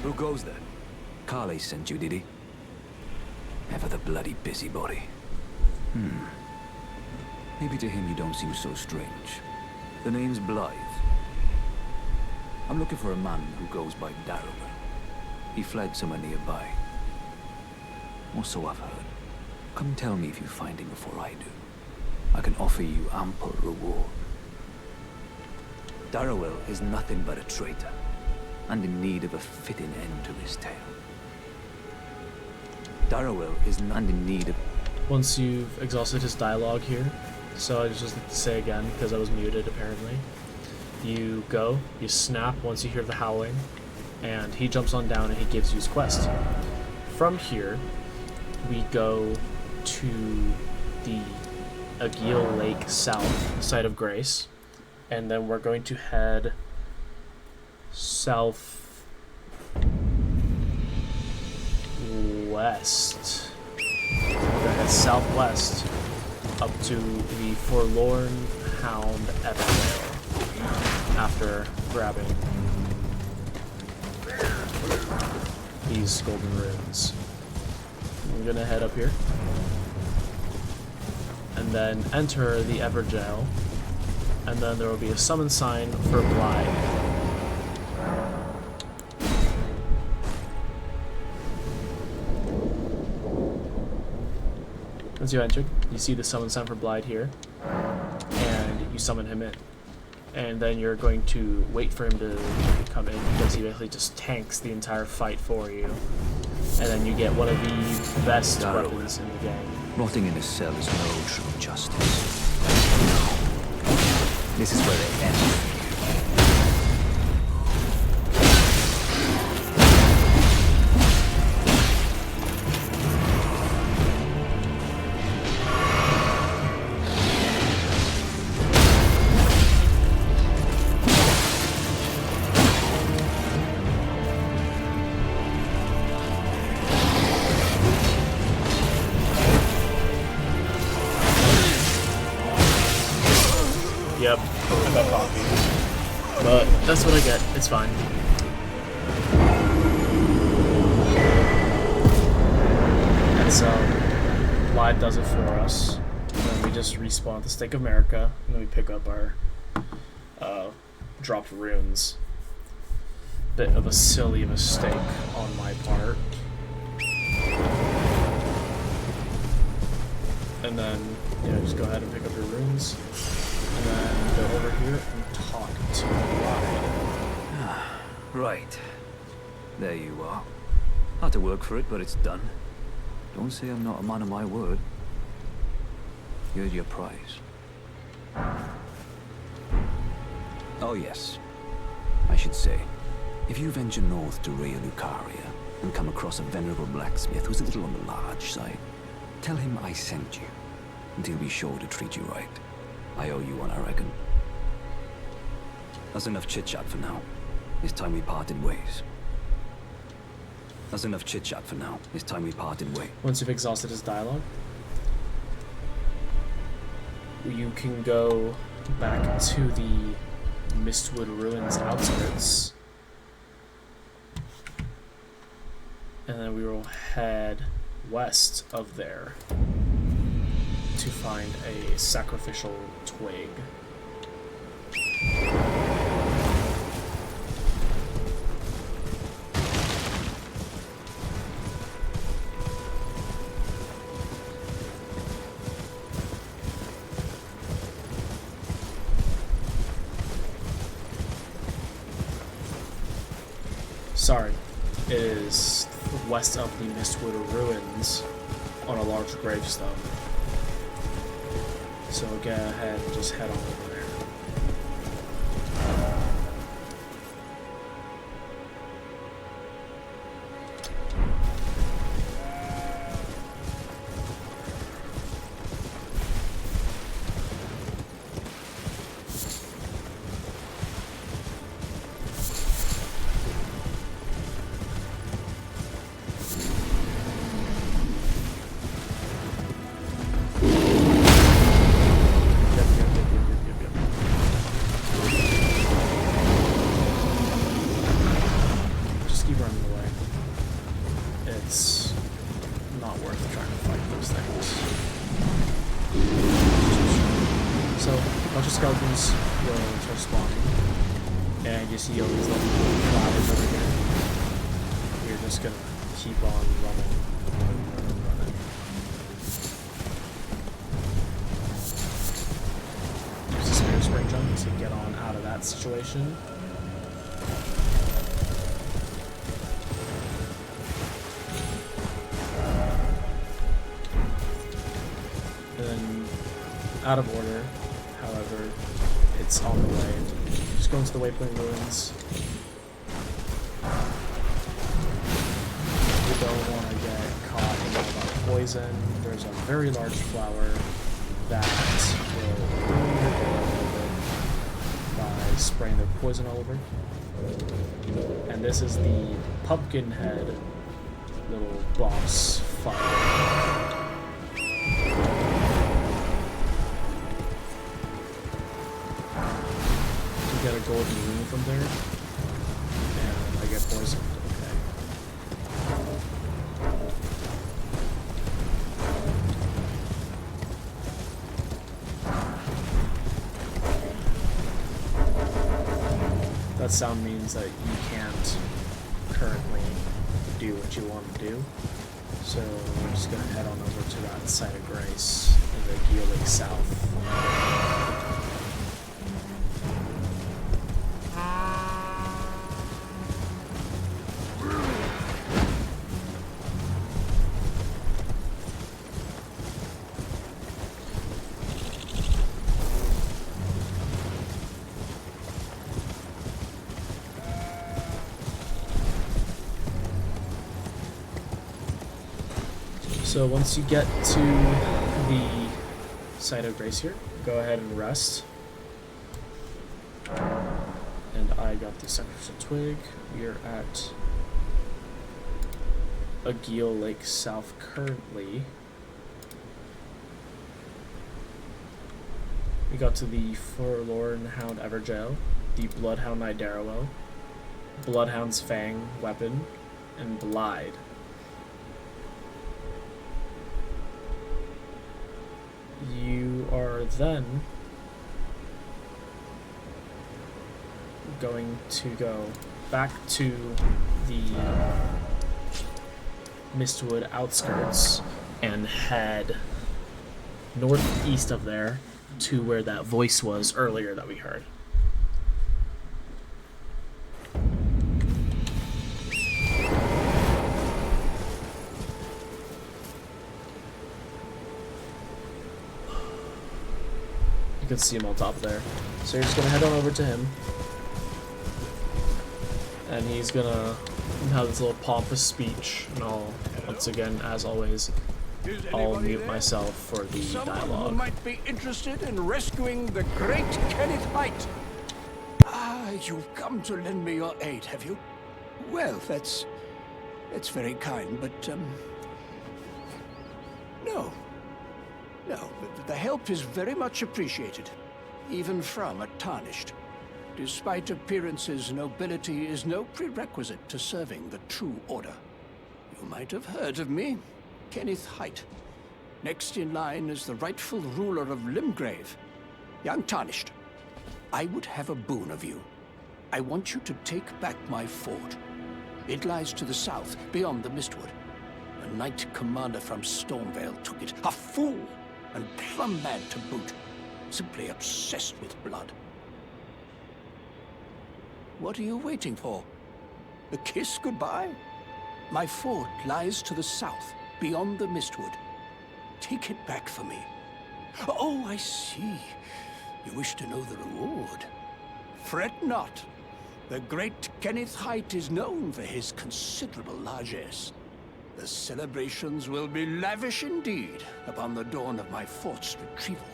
Who goes there? Carley sent you, did he? Ever the bloody busybody. Maybe to him you don't seem so strange. The name's Blythe. I'm looking for a man who goes by Darrower. He fled somewhere nearby. Or so I've heard. Come tell me if you find him before I do. I can offer you ample reward. Darrowell is nothing but a traitor, and in need of a fitting end to his tale. Darrowell is not in need of... Once you've exhausted his dialogue here, so I just like to say again, because I was muted apparently, you go, you snap once you hear the howling, and he jumps on down and he gives you his quest. From here, we go to the Aguil Lake South, site of Grace, and then we're going to head southwest. We're gonna head southwest up to the Forlorn Hound Evervale after grabbing these golden runes. I'm gonna head up here and then enter the Everjail, and then there will be a summon sign for Blythe. Once you enter, you see the summon sign for Blythe here, and you summon him in. And then you're going to wait for him to come in, because he basically just tanks the entire fight for you. And then you get one of the best weapons in the game. Rotting in a cell is no true justice. This is where they end. Yep, I got coffee. But that's what I get. It's fine. And so, Blythe does it for us. And then we just respawn at the Stake of America, and then we pick up our dropped runes. Bit of a silly mistake on my part. And then, yeah, just go ahead and pick up your runes. And then go over here and talk to Blythe. Right. There you are. Had to work for it, but it's done. Don't say I'm not a man of my word. Here's your prize. Oh yes. I should say, if you venture north to Raya Lucaria and come across a venerable blacksmith who's a little on the large side, tell him I sent you, and he'll be sure to treat you right. I owe you one, I reckon. That's enough chit-chat for now. It's time we parted ways. That's enough chit-chat for now. It's time we parted ways. Once you've exhausted his dialogue, you can go back to the Mistwood Ruins outskirts. And then we will head west of there to find a sacrificial twig. Sorry, it is west of the Mistwood Ruins on a large gravestone. So go ahead and just head on over there. Skeletons will start spawning, and you see all these little flowers over here. You're just gonna keep on running. Use the Spirit Spring Jump to get on out of that situation. And then, out of order. However, it's on the way. Just go into the Waypoint Ruins. You don't want to get caught in a lot of poison. There's a very large flower that will ruin your day a little bit by spraying the poison all over. And this is the Pumpkinhead little boss fight. controlled moving from there. And I get poisoned. Okay. That sound means that you can't currently do what you want to do. So we're just gonna head on over to that site of grace in the Geo Lake South. So once you get to the site of grace here, go ahead and rest. And I got the sacrificial twig. We are at Agil Lake South currently. We got to the Forlorn Hound Everjail, the Bloodhound Nidarrow, Bloodhound's Fang weapon, and Blide. You are then going to go back to the Mistwood outskirts and head northeast of there to where that voice was earlier that we heard. You can see him on top there. So you're just gonna head on over to him. And he's gonna have this little pompous speech. And I'll, once again, as always, I'll mute myself for the dialogue. Who might be interested in rescuing the great Kenneth Height. Ah, you've come to lend me your aid, have you? Well, that's very kind, but, no. No, the help is very much appreciated, even from a Tarnished. Despite appearances, nobility is no prerequisite to serving the true order. You might have heard of me, Kenneth Height. Next in line is the rightful ruler of Limgrave, young Tarnished. I would have a boon of you. I want you to take back my fort. It lies to the south, beyond the Mistwood. A knight commander from Stormvale took it. A fool! And plumb mad to boot. Simply obsessed with blood. What are you waiting for? A kiss goodbye? My fort lies to the south, beyond the Mistwood. Take it back for me. Oh, I see. You wish to know the reward. Fret not. The great Kenneth Height is known for his considerable largesse. The celebrations will be lavish indeed upon the dawn of my fort's retrieval.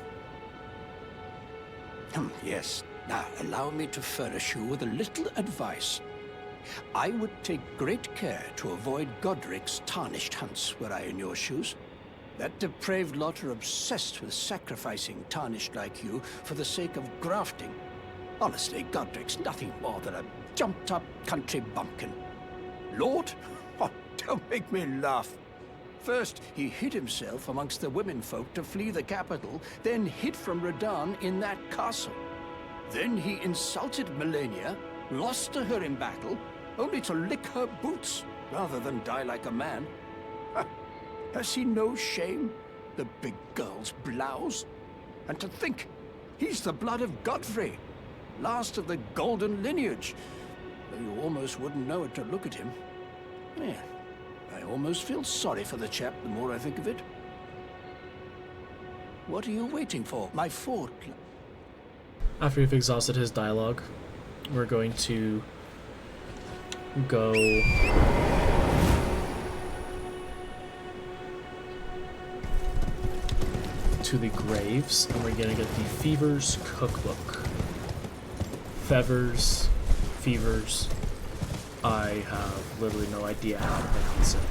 Yes, now allow me to furnish you with a little advice. I would take great care to avoid Godric's Tarnished hunts were I in your shoes. That depraved lot are obsessed with sacrificing Tarnished like you for the sake of grafting. Honestly, Godric's nothing more than a jumped-up country bumpkin. Lord? Oh, don't make me laugh. First, he hid himself amongst the womenfolk to flee the capital, then hid from Radahn in that castle. Then he insulted Melania, lost to her in battle, only to lick her boots rather than die like a man. Has he no shame, the big girl's blouse? And to think, he's the blood of Godfrey, last of the golden lineage, though you almost wouldn't know it to look at him. Yeah, I almost feel sorry for the chap the more I think of it. What are you waiting for? My fort. After you've exhausted his dialogue, we're going to go to the graves, and we're gonna get the Fevers Cookbook. Fevers, I have literally no idea how to pronounce it.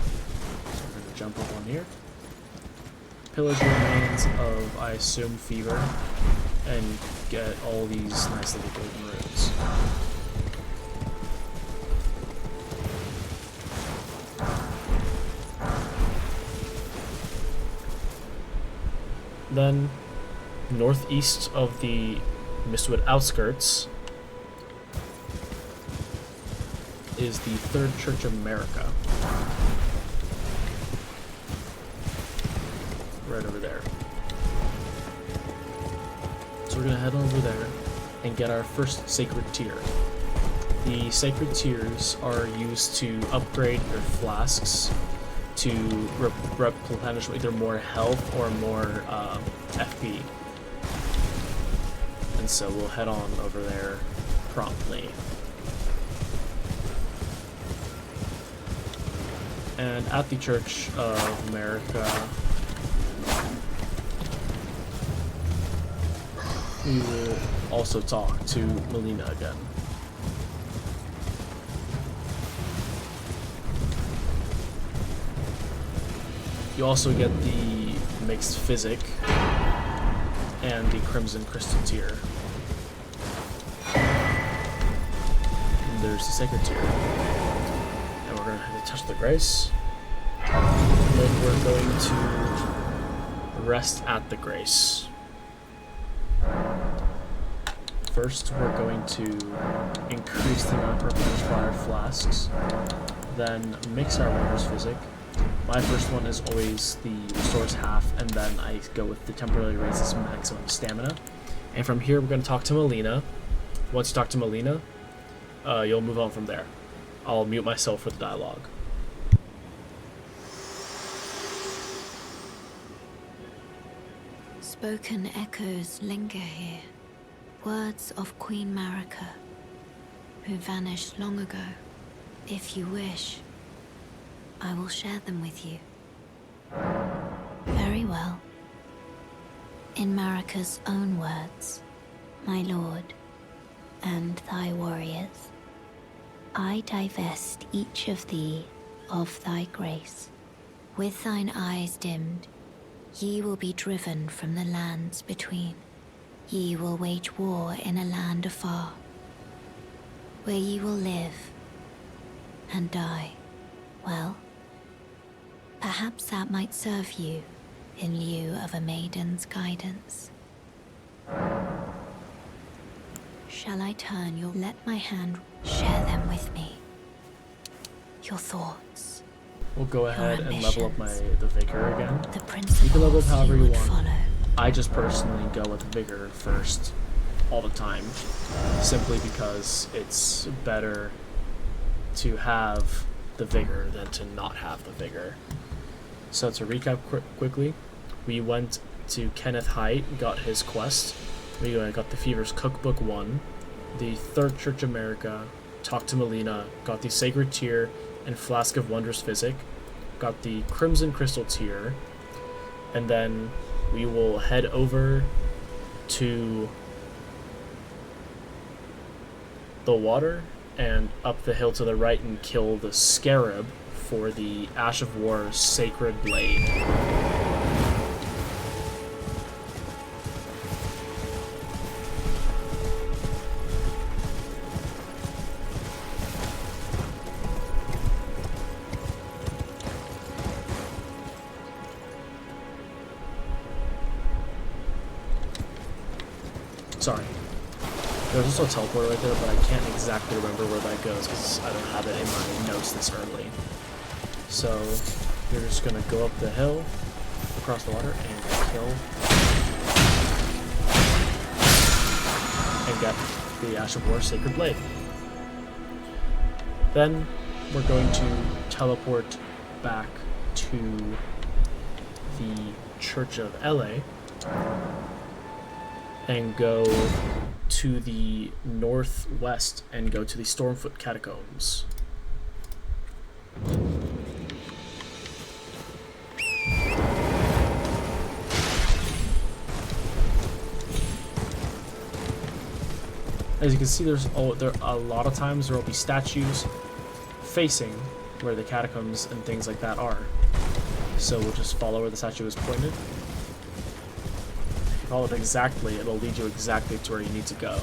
So we're gonna jump up on here. Pillage remains of, I assume, Fever, and get all these nice little golden runes. Then, northeast of the Mistwood outskirts is the Third Church of America. Right over there. So we're gonna head over there and get our first sacred tier. The sacred tiers are used to upgrade your flasks to replenish either more health or more FP. And so we'll head on over there promptly. And at the Church of America, we will also talk to Melina again. You also get the mixed physic and the crimson crystal tier. And there's the sacred tier. And we're going to have to touch the grace. And then we're going to rest at the grace. First, we're going to increase the amount of replenished fire flasks. Then mix our Wondrous Physic. My first one is always the restores half, and then I go with the temporarily raises maximum stamina. And from here, we're going to talk to Melina. Once you talk to Melina, you'll move on from there. I'll mute myself for the dialogue. Spoken echoes linger here. Words of Queen Marika, who vanished long ago. If you wish, I will share them with you. Very well. In Marika's own words, my lord, and thy warriors, I divest each of thee of thy grace. With thine eyes dimmed, ye will be driven from the lands between. Ye will wage war in a land afar, where ye will live and die. Well, perhaps that might serve you in lieu of a maiden's guidance. Shall I turn your... Let my hand share them with me. Your thoughts. We'll go ahead and level up the Vigor again. The principles you can level up however you want. Follow. I just personally go with Vigor first all the time, simply because it's better to have the Vigor than to not have the Vigor. So to recap quickly, we went to Kenneth Height, got his quest. We got the Fever's Cookbook 1, the Third Church of America, talked to Melina, got the Sacred Tier and Flask of Wondrous Physic, got the Crimson Crystal Tier, and then we will head over to the water and up the hill to the right and kill the Scarab for the Ash of War's Sacred Blade. Sorry. There's also a teleporter right there, but I can't exactly remember where that goes because I don't have it in my notes this early. So, you're just gonna go up the hill, across the water, and kill. And get the Ash of War's Sacred Blade. Then, we're going to teleport back to the Church of LA and go to the northwest and go to the Stormfoot Catacombs. As you can see, there a lot of times there will be statues facing where the catacombs and things like that are. So we'll just follow where the statue is pointed. Follow it exactly, it'll lead you exactly to where you need to go.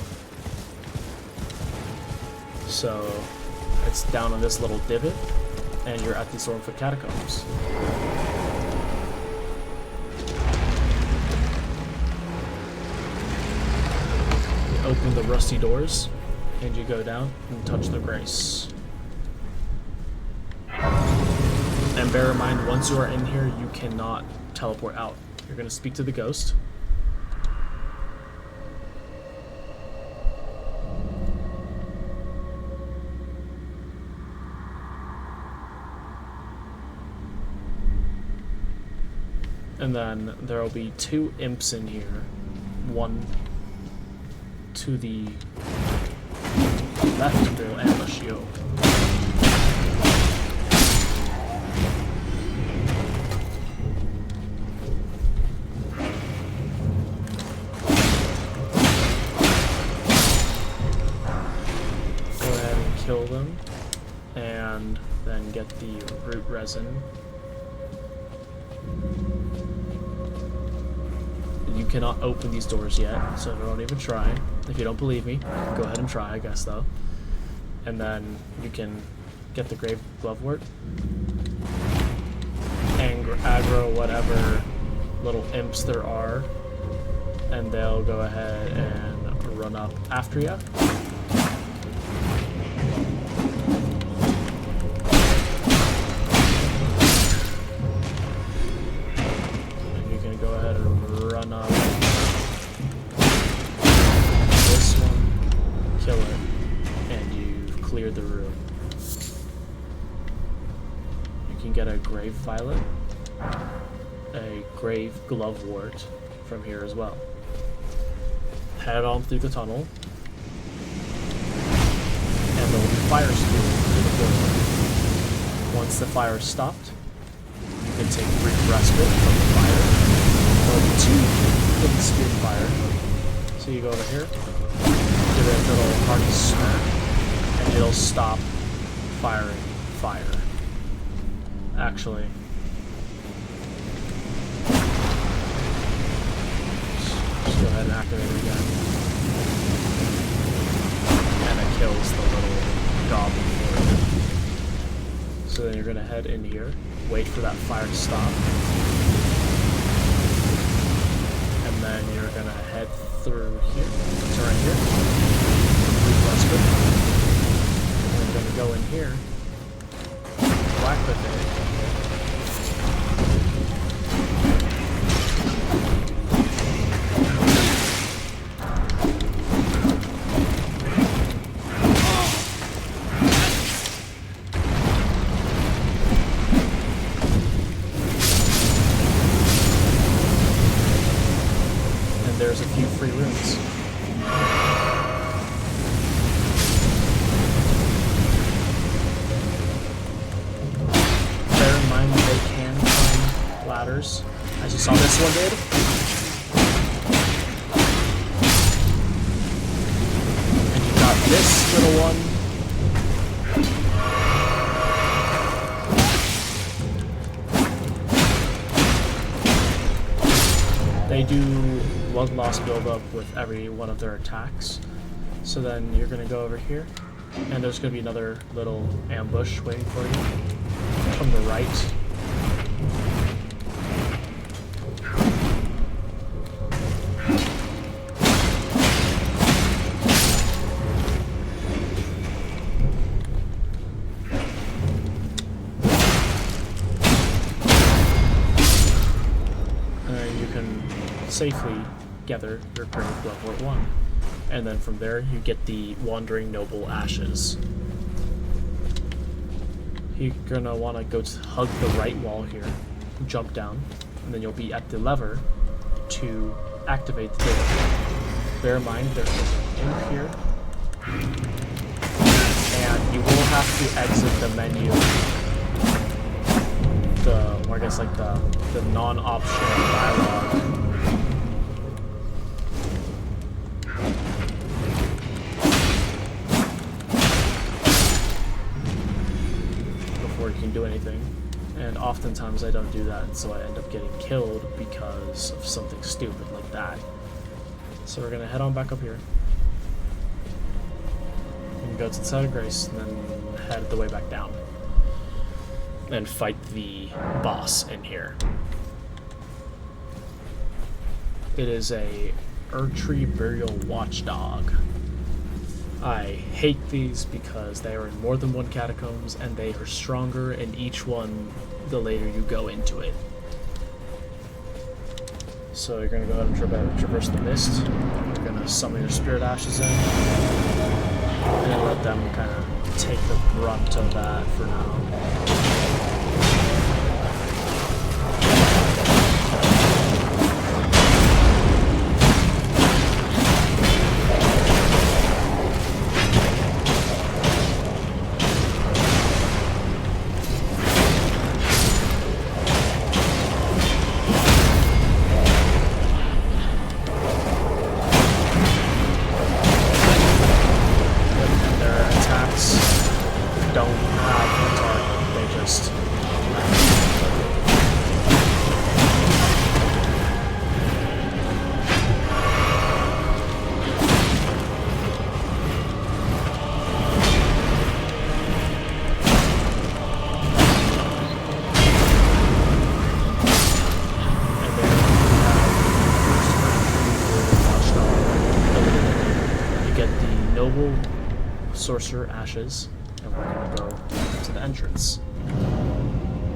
So it's down in this little divot, and you're at the Stormfoot Catacombs. You open the rusty doors, and you go down and touch the grace. And bear in mind, once you are in here, you cannot teleport out. You're going to speak to the ghost. And then there will be 2 imps in here. One to the left will ambush you. Go ahead and kill them, and then get the root resin. You cannot open these doors yet, so don't even try. If you don't believe me, go ahead and try, I guess, though. And then you can get the Grave Glovewort and aggro whatever little imps there are, and they'll go ahead and run up after you. And you can go ahead and run up this one, kill it, and you've cleared the room. You can get a Grave Violet, a Grave Glovewort from here as well. Head on through the tunnel, and there will be fire spewing through the portal. Once the fire is stopped, you can take a brief respite from the fire. There will be 2 getting speared fire. So you go over here, give it a little hearty smack, and it'll stop firing fire. Actually, just go ahead and activate it again. And it kills the little goblin for you. So then you're going to head in here, wait for that fire to stop. And then you're going to head through here, to right here. And then you're going to go in here, whack with it. There's a few free rooms. Bear in mind that they can climb ladders, as you saw this one did. And you got this little one. They do lung loss build up with every one of their attacks. So then you're going to go over here, and there's going to be another little ambush waiting for you from the right. And you can safely gather your Grave Glovewort 1. And then from there, you get the Wandering Noble Ashes. You're gonna want to go hug the right wall here, jump down, and then you'll be at the lever to activate the door. Bear in mind, there's an imp here, and you will have to exit the menu, or I guess like the non-optional dialogue. Before you can do anything, and oftentimes I don't do that, so I end up getting killed because of something stupid like that. So we're gonna head on back up here. And go to the side of Grace, and then head the way back down. And fight the boss in here. It is a Erdtree Burial Watchdog. I hate these because they are in more than one catacombs, and they are stronger in each one the later you go into it. So you're going to go ahead and traverse the mist. You're going to summon your spirit ashes in, and let them kind of take the brunt of that for now. Sorcerer Ashes, and we're going to go to the entrance.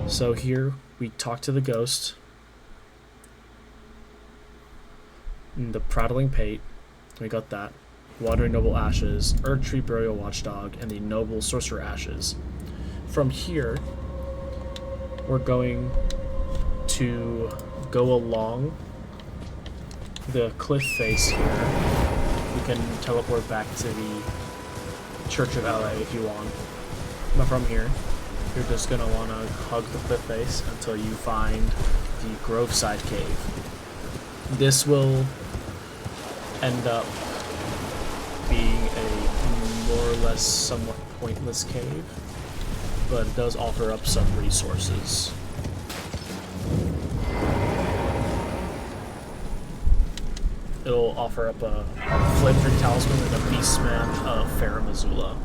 So here we talk to the ghost, and the Prattling Pate, we got that, Wandering Noble Ashes, Erdtree Burial Watchdog, and the Noble Sorcerer Ashes. From here, we're going to go along the cliff face here. We can teleport back to the Church of LA if you want. But from here, you're just going to want to hug the cliff face until you find the Groveside Cave. This will end up being a more or less somewhat pointless cave, but it does offer up some resources. It'll offer up a Flamethrough Talisman and a Beastman of Farum Azula.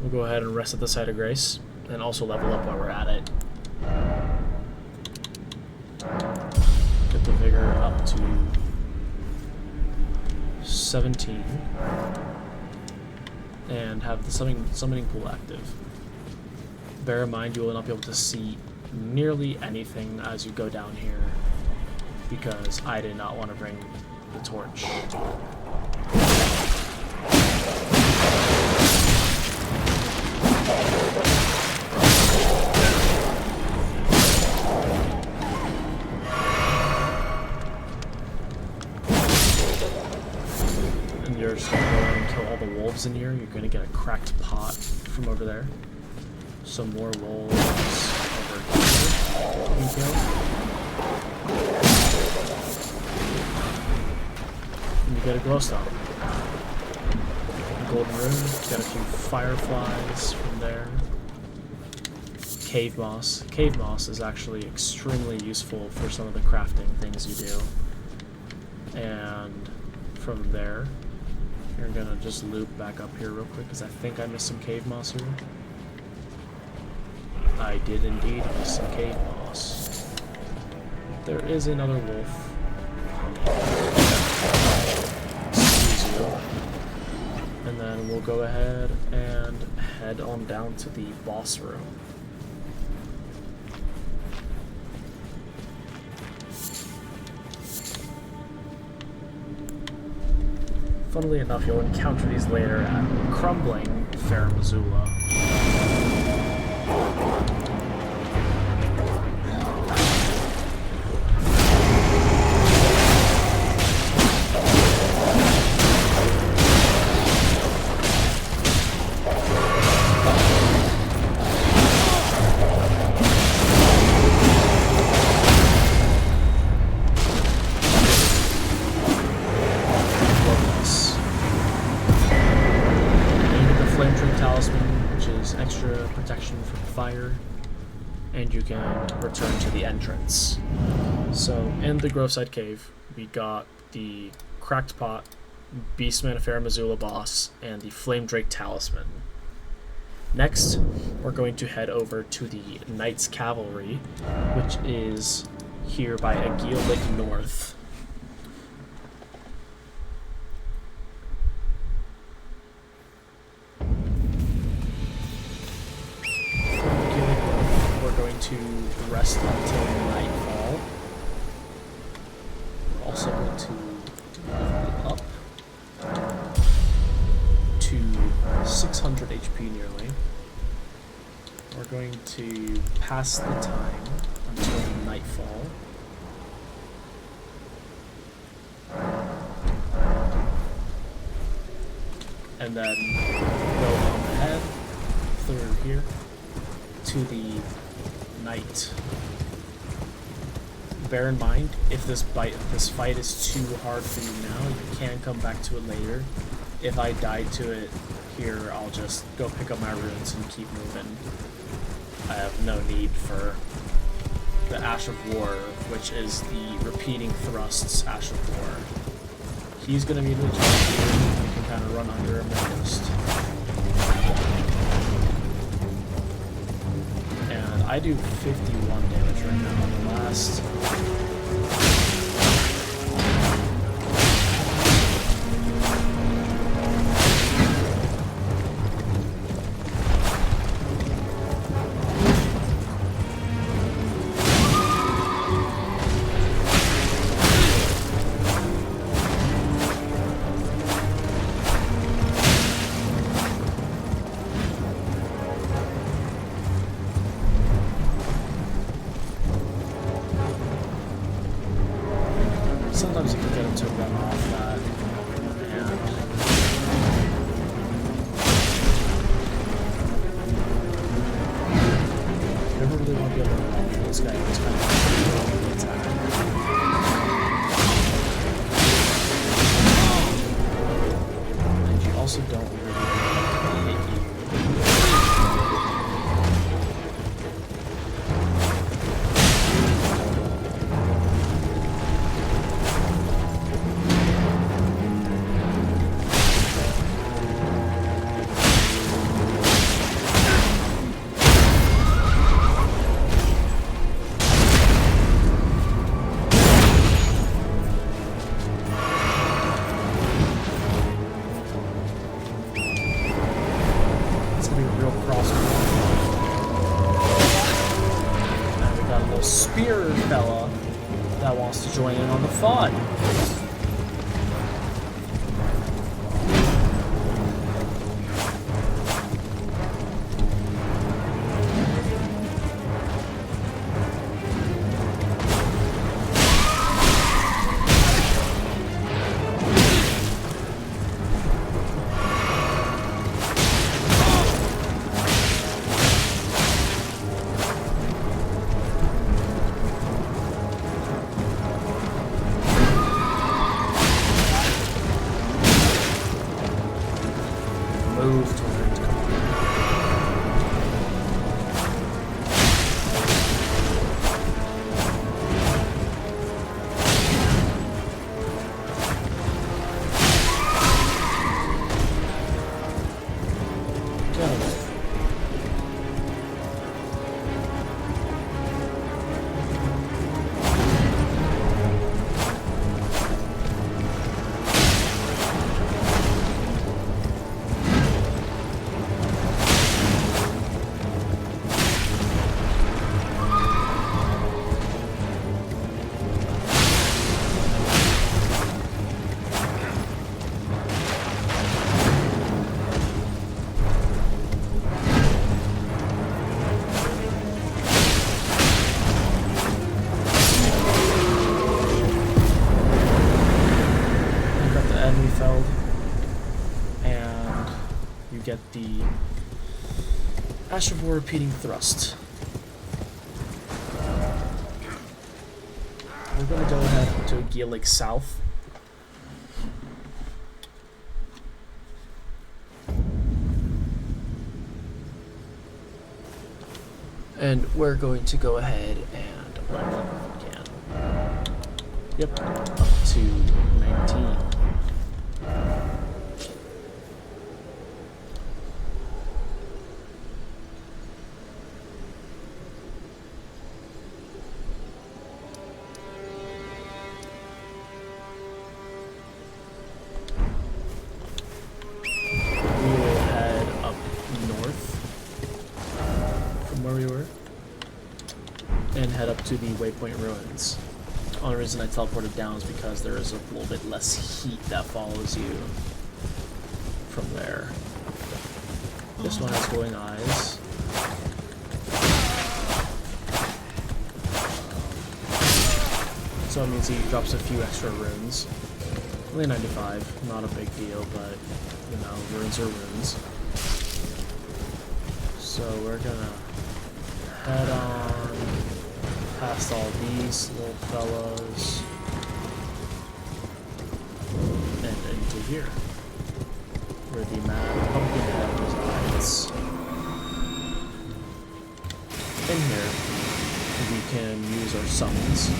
We'll go ahead and rest at the site of Grace, and also level up while we're at it. Get the Vigor up to 17, and have the summoning pool active. Bear in mind you will not be able to see nearly anything as you go down here, because I did not want to bring the torch. And you're just going to go and kill all the wolves in here. You're going to get a cracked pot from over there. Some more wolves over here. And you get a glowstone. Golden rune, get a few fireflies from there. Cave moss. Cave moss is actually extremely useful for some of the crafting things you do. And from there, you're gonna just loop back up here real quick, because I think I missed some cave moss here. I did indeed miss some cave moss. There is another wolf. Excuse you. And then we'll go ahead and head on down to the boss room. Funnily enough, you'll encounter these later at Crumbling Farum Azula. and you can return to the entrance. So in the Groveside Cave, we got the Cracked Pot, Beastman of Fair Missoula boss, and the Flame Drake Talisman. Next, we're going to head over to the Knights Cavalry, which is here by Aguil Lake North. We're going to rest until nightfall. We're also going to level up to 600 HP nearly. We're going to pass the time until nightfall. And then go on ahead through here to the night. Bear in mind, if this fight is too hard for you now, you can come back to it later. If I die to it here, I'll just go pick up my runes and keep moving. I have no need for the Ash of War, which is the repeating thrusts Ash of War. He's gonna be the jump here. You can kind of run under him first. And I do 51 damage right now on the last. Sometimes you can get him to run off that, and you never really want to be able to run off this guy. He's kind of the attack. And you also don't really want to hit you. Spear fella that wants to join in on the fun. Move to where it's and you get the Ash of War repeating thrust. We're going to go ahead to Aguil Lake South. And we're going to go ahead and level up if we can. Yep, up to 19. We will head up north from where we were and head up to the Waypoint Ruins. The only reason I teleported down is because there is a little bit less heat that follows you from there. This one has glowing eyes. So it means he drops a few extra runes. Only 95, not a big deal, but you know, runes are runes. So we're gonna head on past all these little fellows and into here, where the Mad Pumpkinhead resides. In here, we can use our summons.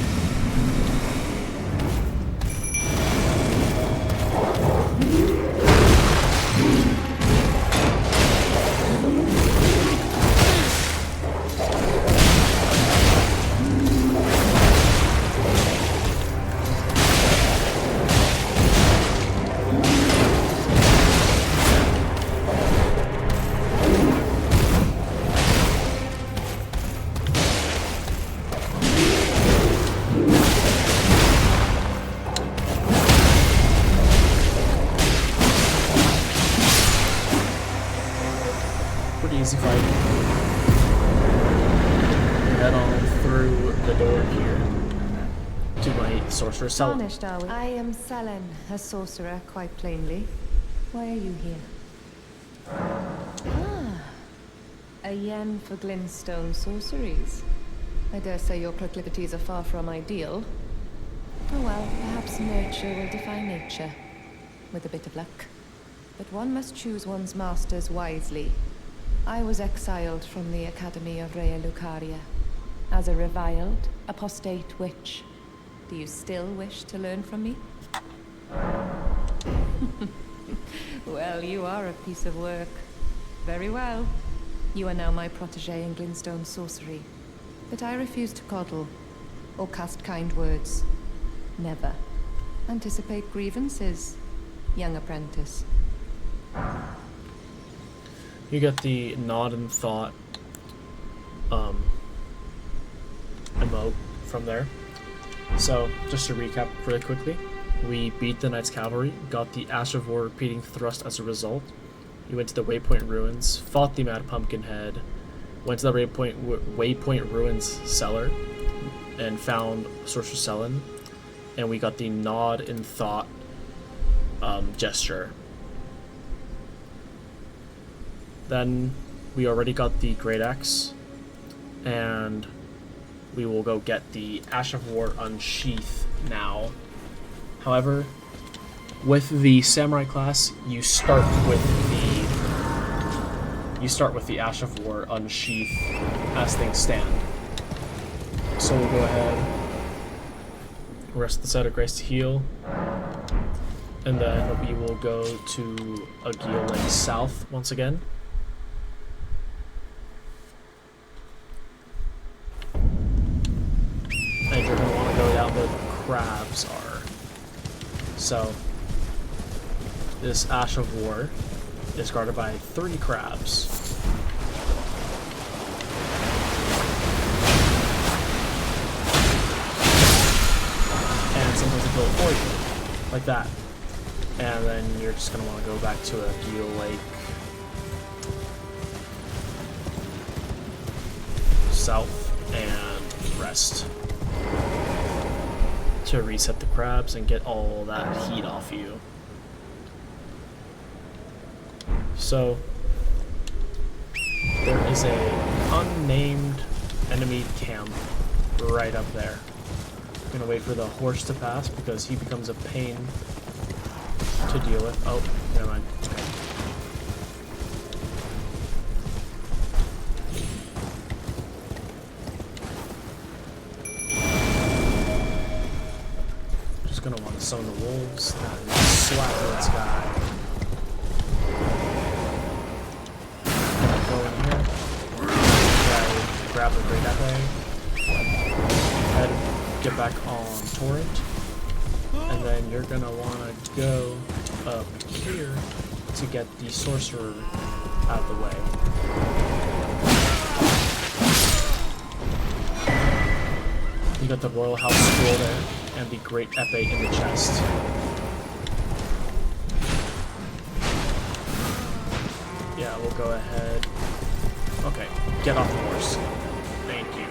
Easy fight. Head on through the door here to my sorcerer cell. Tarnished, are we? I am Selen, a sorcerer, quite plainly. Why are you here? Ah, a yen for glintstone sorceries. I dare say your proclivities are far from ideal. Oh well, perhaps nurture will defy nature, with a bit of luck. But one must choose one's masters wisely. I was exiled from the Academy of Rea Lucaria as a reviled, apostate witch. Do you still wish to learn from me? Well, you are a piece of work. Very well. You are now my protege in glintstone sorcery. But I refuse to coddle or cast kind words. Never. Anticipate grievances, young apprentice. You get the nod and thought emote from there. So, just to recap really quickly, we beat the Knights Cavalry, got the Ash of War repeating thrust as a result. You went to the Waypoint Ruins, fought the Mad Pumpkinhead, went to the Waypoint Ruins cellar, and found Sorcerer Selen, and we got the nod and thought gesture. Then we already got the Great Axe, and we will go get the Ash of War Unsheath now. However, with the Samurai class, you start with the Ash of War Unsheath as things stand. So we'll go ahead, rest the set of Grace to heal, and then we will go to Aguil Lake South once again. And you're going to want to go down where the crabs are. So, this Ash of War is guarded by 3 crabs. And sometimes they build it for you, like that. And then you're just going to want to go back to Aguil Lake South and rest to reset the crabs and get all that heat off you. So there is a unnamed enemy camp right up there. I'm gonna wait for the horse to pass because he becomes a pain to deal with. Oh, never mind. Okay. summon the wolves, and slap this guy. Go in here. Grab the great epee. Get back on Torrent. And then you're gonna wanna go up here to get the sorcerer out of the way. You got the Royal House Scroll there, and the Great Epee in the chest. Yeah, we'll go ahead. Okay, get off the horse. Thank you.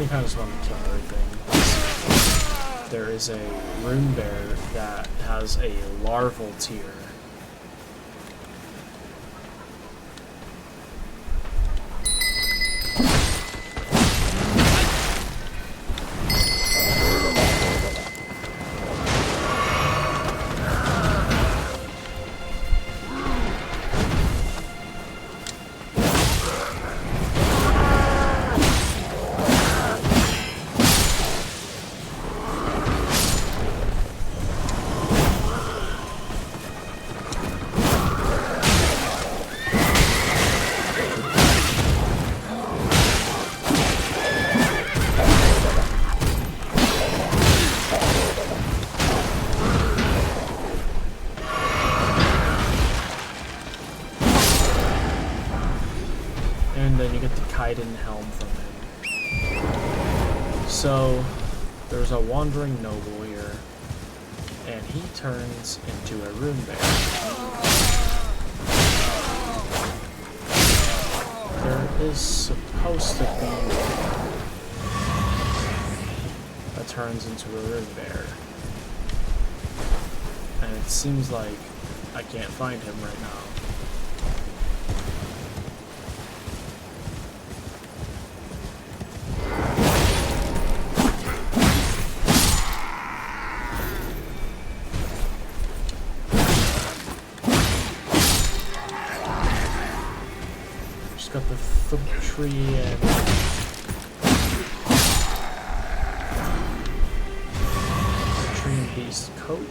I kind of just want to kill everything. There is a rune bear that has a larval tier. And then you get the Kaiden helm from him. So, there's a wandering noble here, and he turns into a rune bear. There is supposed to be that turns into a rune bear. And it seems like I can't find him right now. Got the thump tree and tree and beast coat,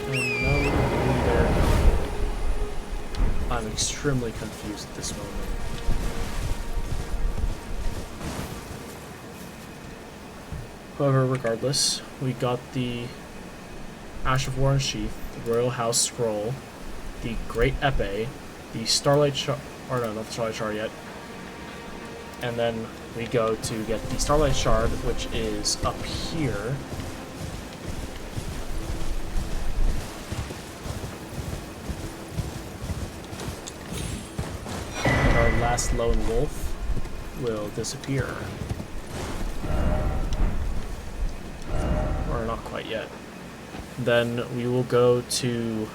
and no rune bear. I'm extremely confused at this moment. However, regardless, we got the Ash of War and Sheath, the Royal House Scroll, the Great Epee, the Starlight Shard. Or no, not the Starlight Shard yet. And then we go to get the Starlight Shard, which is up here. And our last lone wolf will disappear. Or not quite yet. Then we will go to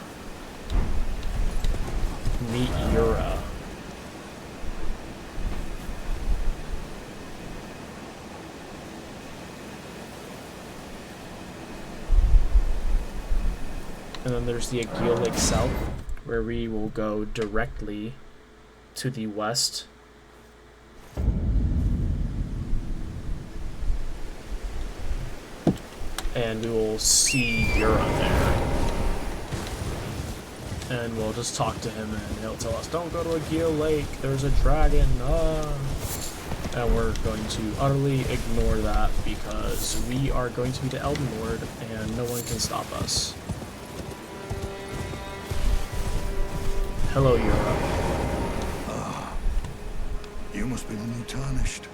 meet Yura. And then there's the Aguil Lake South, where we will go directly to the west. And we will see Yura there. And we'll just talk to him and he'll tell us, don't go to a Geo Lake, there's a dragon, ah. And we're going to utterly ignore that because we are going to be the Elden Lord and no one can stop us. Hello, Yura. You must be the new Tarnished.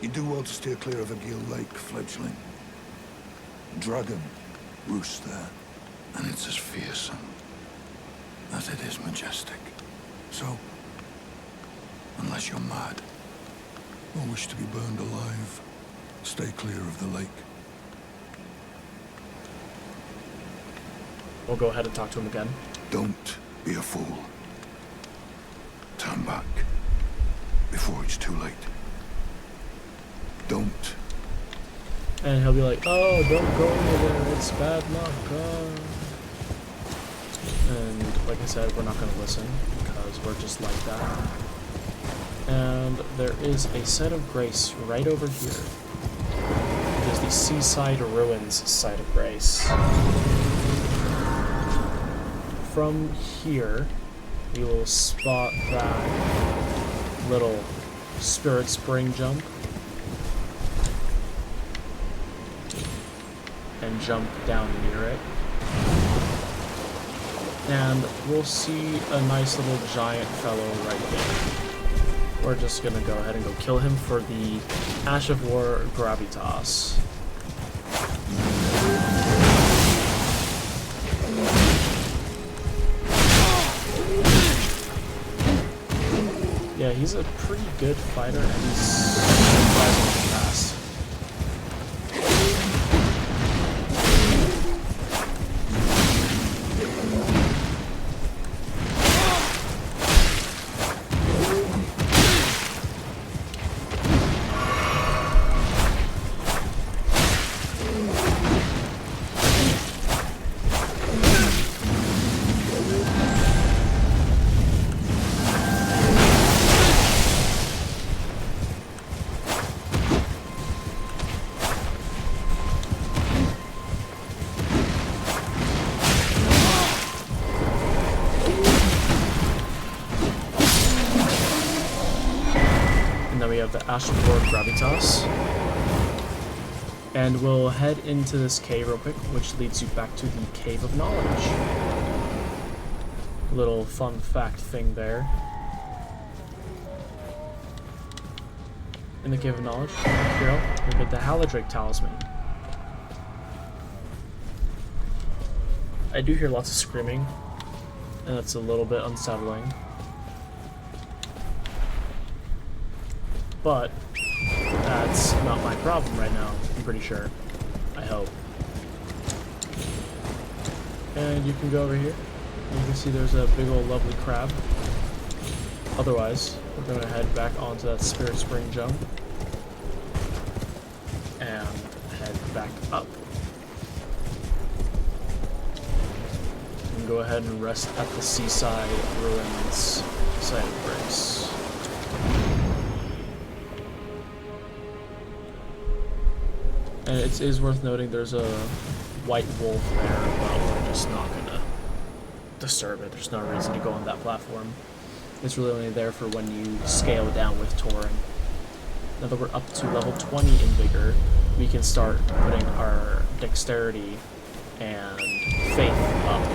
You do well to steer clear of a Gil Lake, fledgling. Dragon roosts there, and it's as fearsome as it is majestic. So, unless you're mad, or wish to be burned alive, stay clear of the lake. We'll go ahead and talk to him again. Don't be a fool. Turn back before it's too late. Don't. And he'll be like, oh, don't go over there, it's bad luck. And like I said, we're not going to listen because we're just like that. And there is a site of grace right over here. It is the Seaside Ruins site of grace. From here, we will spot that little spirit spring jump. And jump down near it. And we'll see a nice little giant fellow right there. We're just gonna go ahead and go kill him for the Ash of War Gravitas. Yeah, he's a pretty good fighter and he's surprisingly fast. The Ash of War Gravitas. And we'll head into this cave real quick, which leads you back to the Cave of Knowledge. Little fun fact thing there. In the Cave of Knowledge, here we get the Haladrake Talisman. I do hear lots of screaming, and that's a little bit unsettling. But that's not my problem right now, I'm pretty sure. I hope. And you can go over here. You can see there's a big old lovely crab. Otherwise, we're going to head back onto that Spirit Spring jump. And head back up. And go ahead and rest at the Seaside Ruins site of grace. And it is worth noting there's a white wolf there, but we're just not gonna disturb it. There's no reason to go on that platform. It's really only there for when you scale down with Touring. Now that we're up to level 20 in Vigor, we can start putting our Dexterity and Faith up.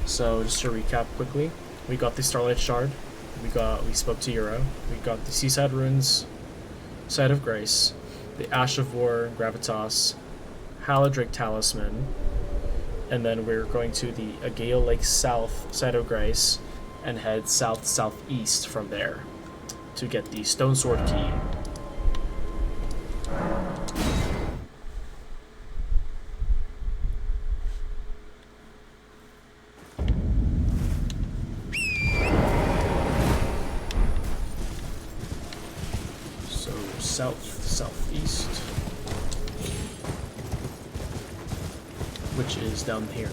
So just to recap quickly, we got the Starlight Shard, we spoke to Euro, we got the Seaside Ruins Site of Grace, the Ash of War Gravitas, Haladrake Talisman, and then we're going to the Agale Lake South Site of Grace and head south-southeast from there to get the Stone Sword Key. Southeast, which is down here.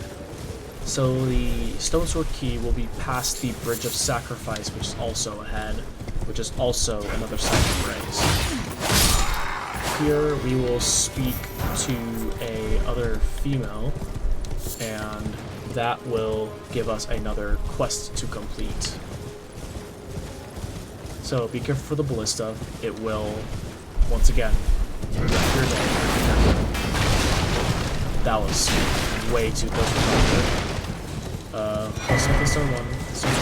So the Stone Sword Key will be past the Bridge of Sacrifice, which is also ahead, which is also another site of grace. Here we will speak to a other female and that will give us another quest to complete. So be careful for the ballista. It will, once again, wreck your day. That was way too close to plus something stone 1, stone 2,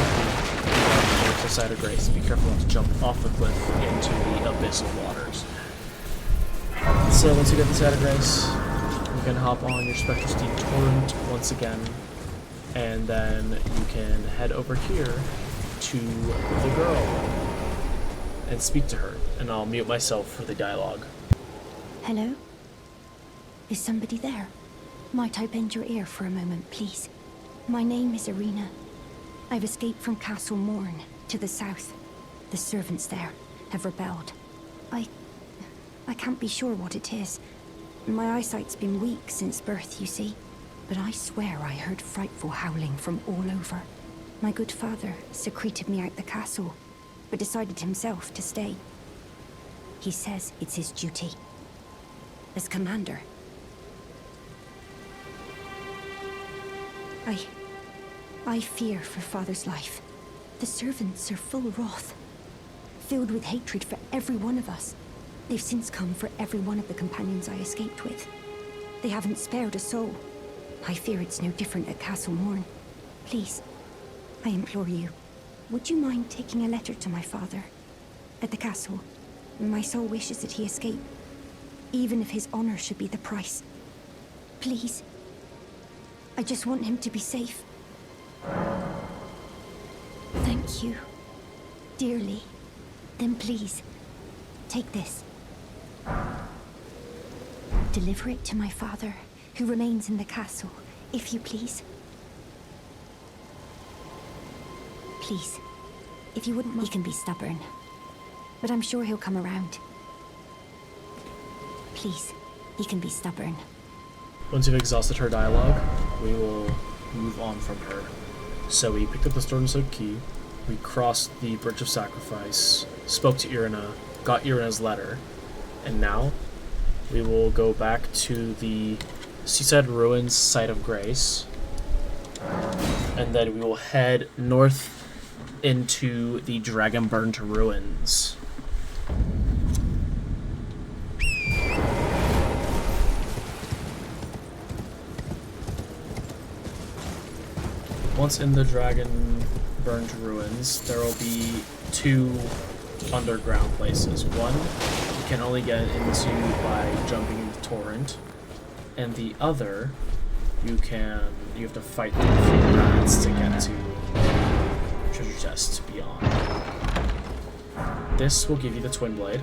to the side of grace. Be careful not to jump off the cliff into the abyssal waters. So once you get the side of grace, you can hop on your Spectral Steed Torrent once again, and then you can head over here to the girl and speak to her, and I'll mute myself for the dialogue. Hello? Is somebody there? Might I bend your ear for a moment, please? My name is Irina. I've escaped from Castle Morn to the south. The servants there have rebelled. I can't be sure what it is. My eyesight's been weak since birth, you see. But I swear I heard frightful howling from all over. My good father secreted me out the castle, but decided himself to stay. He says it's his duty. As commander. I fear for father's life. The servants are full of wrath, filled with hatred for every one of us. They've since come for every one of the companions I escaped with. They haven't spared a soul. I fear it's no different at Castle Morn. Please, I implore you, would you mind taking a letter to my father? At the castle, my soul wishes that he escape, even if his honor should be the price. Please. I just want him to be safe. Thank you. Dearly. Then please, take this. Deliver it to my father, who remains in the castle, if you please. Please, if you wouldn't mind. He can be stubborn, but I'm sure he'll come around. Please, he can be stubborn. Once you've exhausted her dialogue, we will move on from her. So we picked up the Stormsoaked Key, we crossed the Bridge of Sacrifice, spoke to Irina, got Irina's letter, and now we will go back to the Seaside Ruins Site of Grace, and then we will head north into the Dragonburnt Ruins. Once in the Dragonburnt Ruins, there will be 2 underground places. One you can only get into by jumping in the torrent, and the other you have to fight through a few rats to get to treasure chests beyond. This will give you the Twin Blade,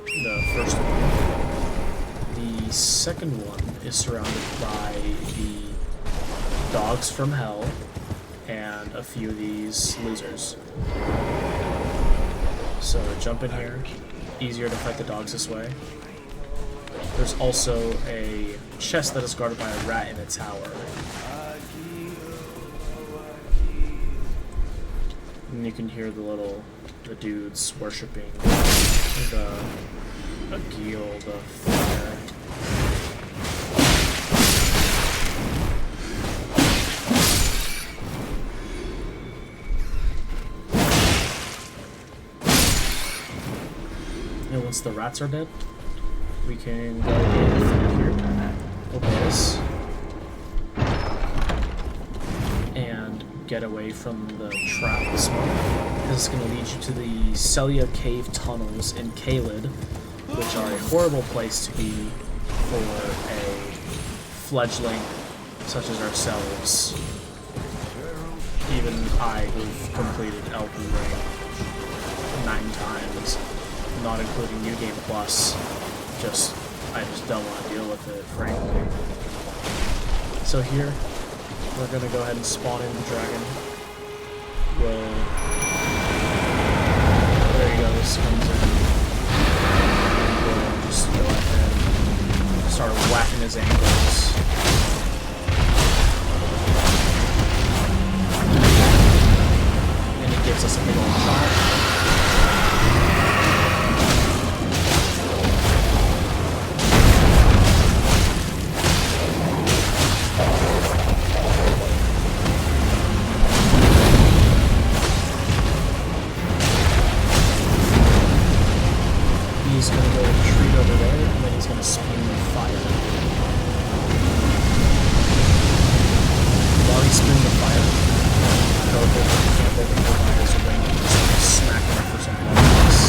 the first one. The second one is surrounded by the dogs from hell and a few of these losers. So jump in here. Easier to fight the dogs this way. There's also a chest that is guarded by a rat in a tower. And you can hear the dudes worshipping the Agil, the fire. And once the rats are dead, we can go in through here, open this, and get away from the trap smoke. This is going to lead you to the Celia Cave tunnels in Caelid, which are a horrible place to be for a fledgling such as ourselves. Even I, who've completed Elden Ring 9 times, not including New Game Plus, I just don't want to deal with it, frankly. So here, we're gonna go ahead and spawn in the dragon. There he goes, comes in. We'll just go ahead and start whacking his ankles. And it gives us a big old shot. he's gonna go retreat over there, and then he's gonna spew fire. While he's spewing the fire, teleport to the camp over nearby as a ring and just smack him for some blood loss.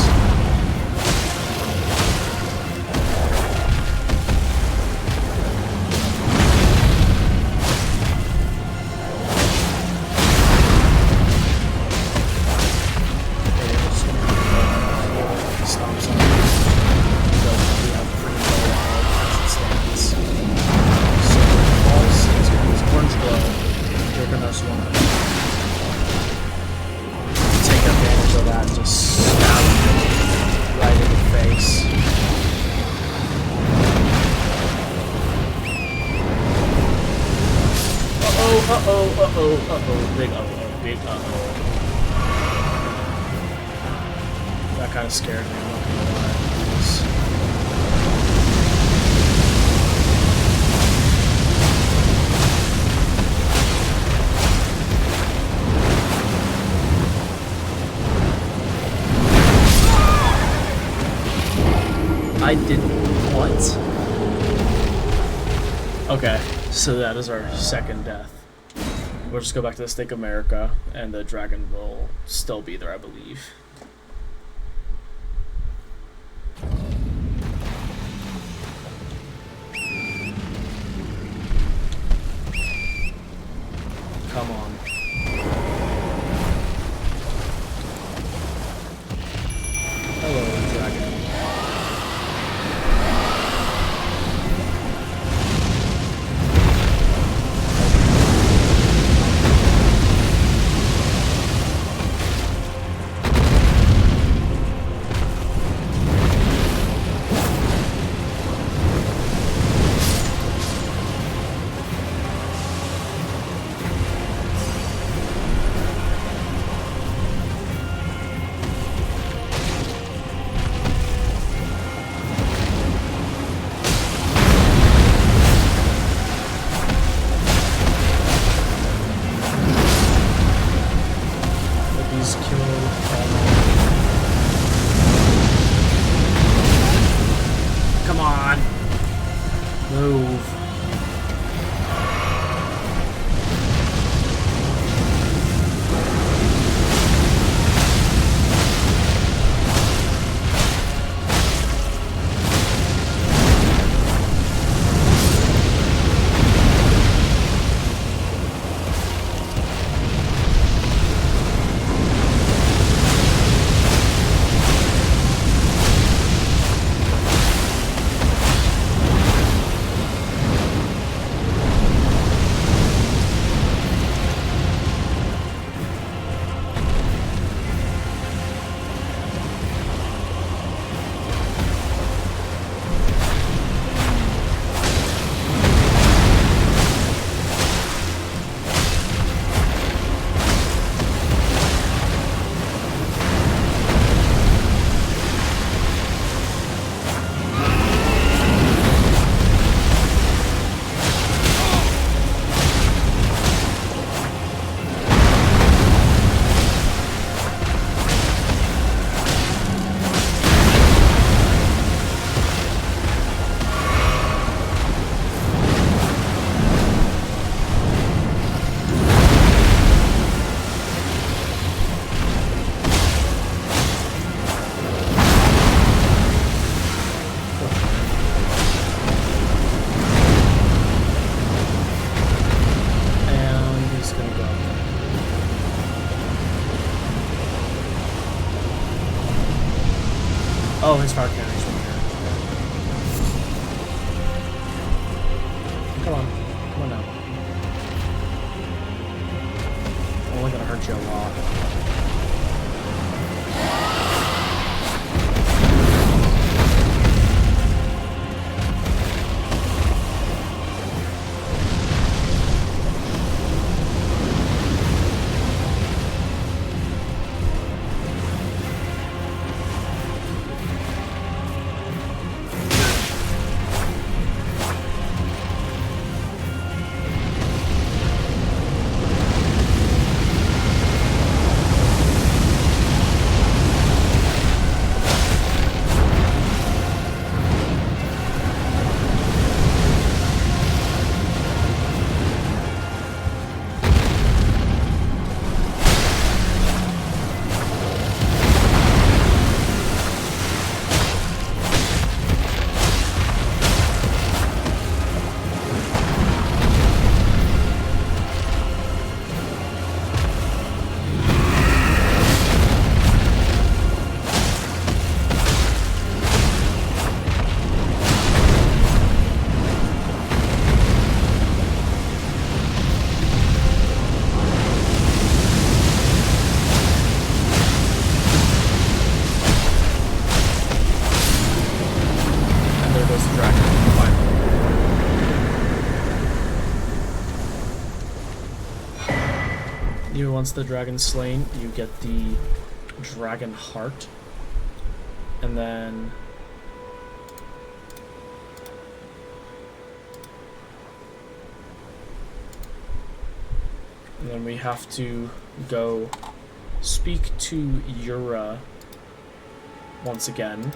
Big uh-oh, big uh-oh. That kind of scared me, I'm not gonna lie. I did what? Okay, so that is our second death. We'll just go back to the Stake of America, and the dragon will still be there, I believe. Come on. Hello, dragon. Oh, his fire cannon is right here. Come on. Come on now. Only gonna hurt you a lot. here, once the dragon's slain, you get the dragon heart. And then we have to go speak to Yura once again,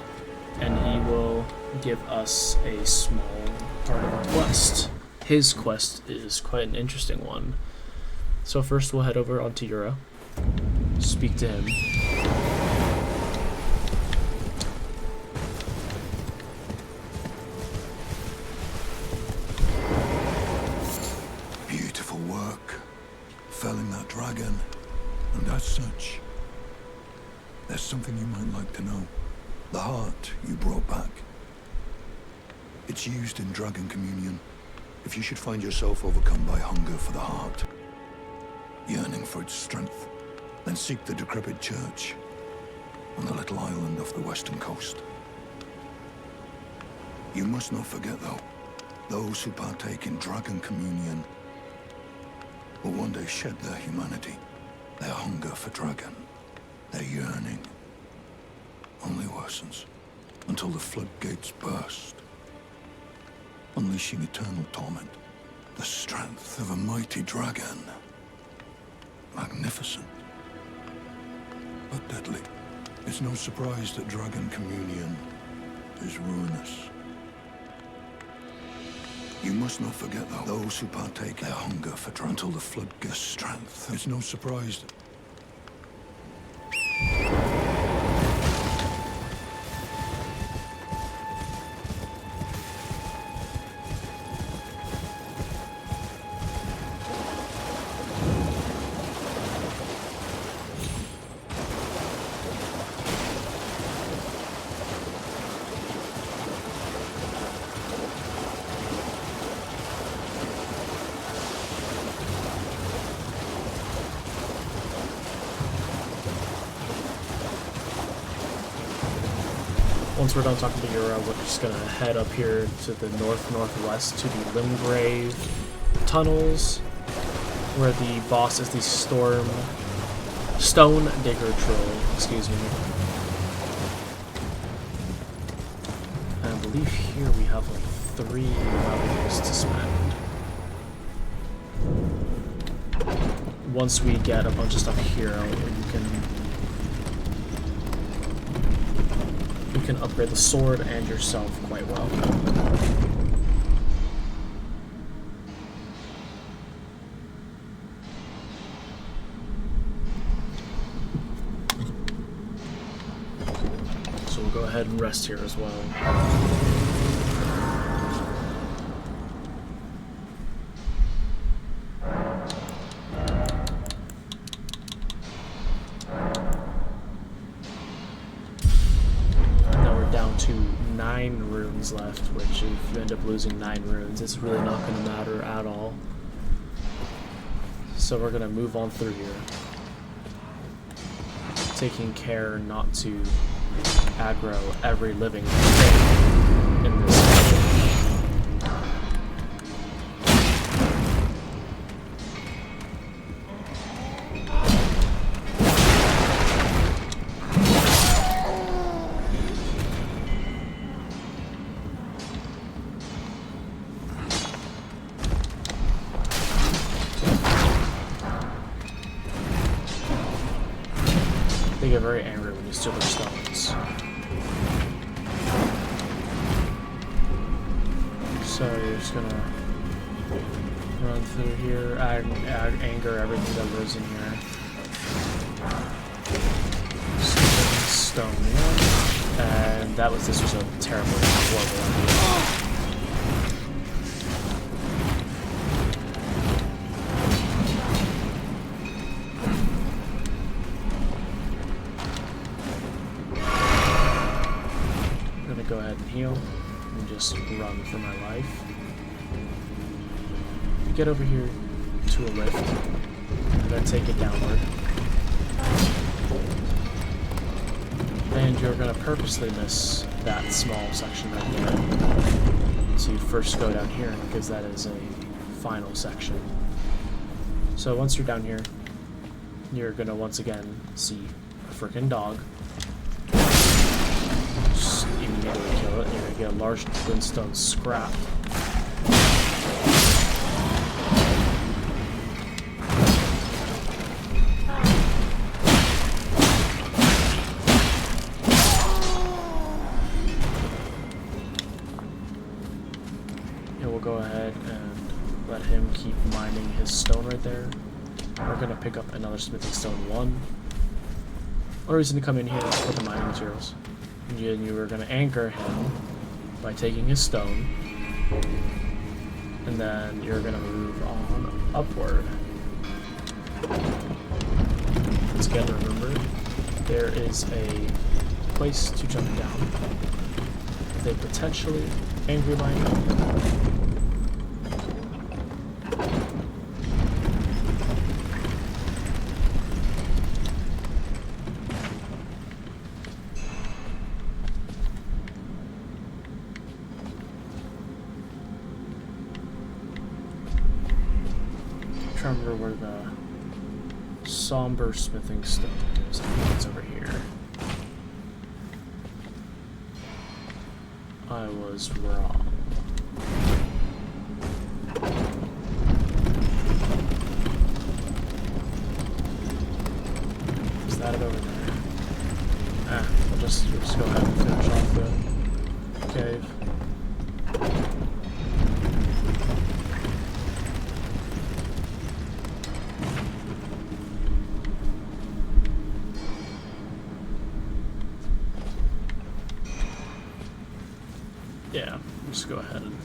and he will give us a small part of our quest. His quest is quite an interesting one. So first we'll head over onto Yura, speak to him. Beautiful work, felling that dragon, and as such, there's something you might like to know. The heart you brought back. It's used in dragon communion. If you should find yourself overcome by hunger for the heart, yearning for its strength, then seek the decrepit church on the little island off the western coast. You must not forget, though, those who partake in dragon communion will one day shed their humanity, their hunger for dragon, their yearning only worsens until the floodgates burst, unleashing eternal torment. The strength of a mighty dragon. Magnificent, but deadly. It's no surprise that dragon communion is ruinous. You must not forget, though, those who partake their hunger for dragon until the floodgates strength. It's no surprise that once we're done talking to Yura, we're just gonna head up here to the northwest to the Limgrave tunnels, where the boss is the Stone Digger Troll. Excuse me. And I believe here we have like 3 levels to spend. Once we get a bunch of stuff here, you can upgrade the sword and yourself quite well. So we'll go ahead and rest here as well. To 9 runes left, which if you end up losing 9 runes, it's really not going to matter at all. So we're going to move on through here, taking care not to aggro every living thing in this area. They get very angry when you steal their stones. So you're just gonna run through here, anger everything that lives in here. Stone 1. And this was a terrible, horrible idea. Go ahead and heal and just run for my life. Get over here to a lift and then take it downward. And you're going to purposely miss that small section right there. So you first go down here because that is a final section. So once you're down here, you're gonna once again see a freaking dog. Just immediately kill it, and you're gonna get a large glintstone scrap. And we'll go ahead and let him keep mining his stone right there. We're gonna pick up another smithing stone 1. Only reason to come in here is for the mining materials. And you were gonna anchor him by taking his stone, and then you're gonna move on upward. Once again, remember, there is a place to jump down with a potentially angry lion. Trying to remember where the somber smithing stone is. I think it's over here. I was wrong. Is that it over there? We'll just go ahead and finish off the cave. Yeah, just go ahead and...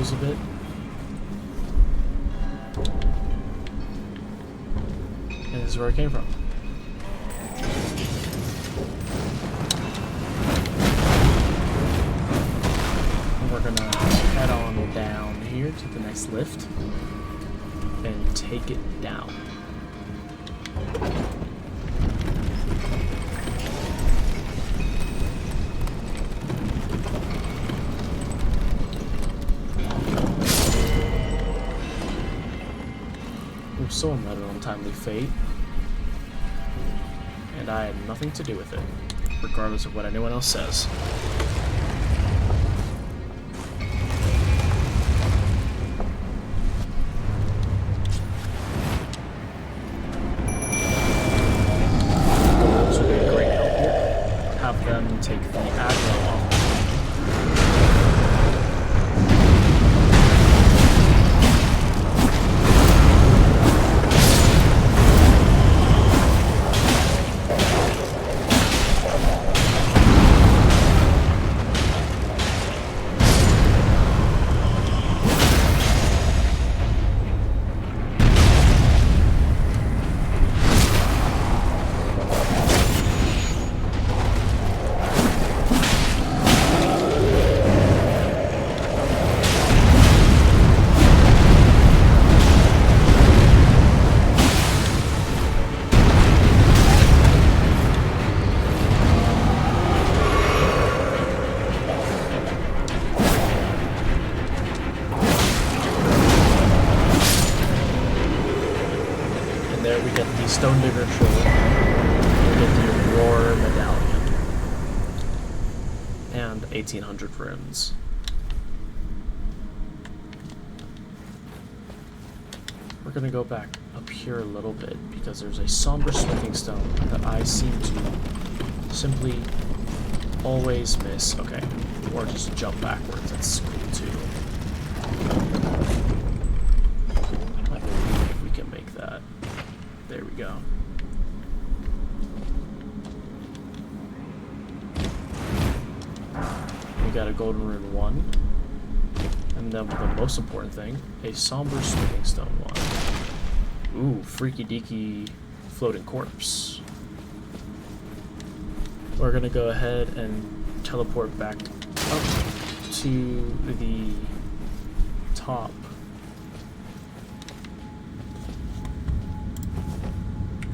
a bit. And this is where it came from. And we're gonna head on down here to the next lift and take it down. So met an untimely fate, and I had nothing to do with it, regardless of what anyone else says. Goals would be a great help here. Have them take the aggro off. There we get the Stone Digger Troll. We get the Roar Medallion. And 1800 runes. We're gonna go back up here a little bit because there's a somber smithing stone that I seem to simply always miss. Okay, or just jump backwards. That's cool too. I believe we can make that. There we go. We got a golden rune 1. And then the most important thing, a somber smithing stone one. Ooh, freaky deaky floating corpse. We're gonna go ahead and teleport back up to the top.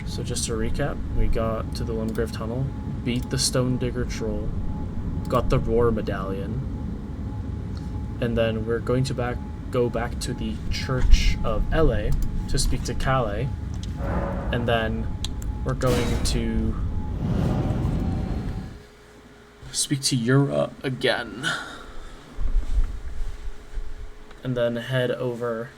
So just to recap, we got to the Limgrave Tunnel, beat the Stone Digger Troll, got the Roar Medallion, and then we're going to go back to the Church of LA to speak to Calais, and then we're going to speak to Yura again, and then head over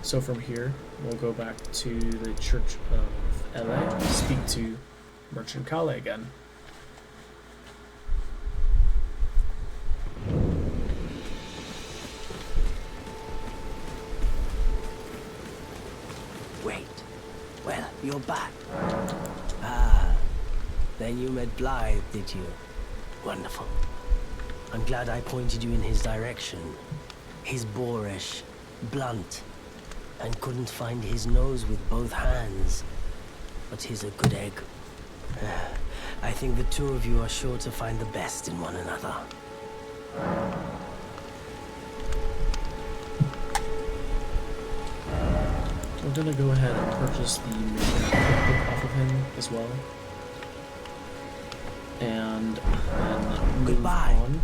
so from here we'll go back to the Church of LA, speak to Merchant Calais again. Wait. Well, you're back. Ah. Then you met Blythe, did you? Wonderful. I'm glad I pointed you in his direction. He's boorish, blunt, and couldn't find his nose with both hands. But he's a good egg. I think the two of you are sure to find the best in one another. We're gonna go ahead and purchase the mission cookbook off of him as well. And then move Goodbye. on.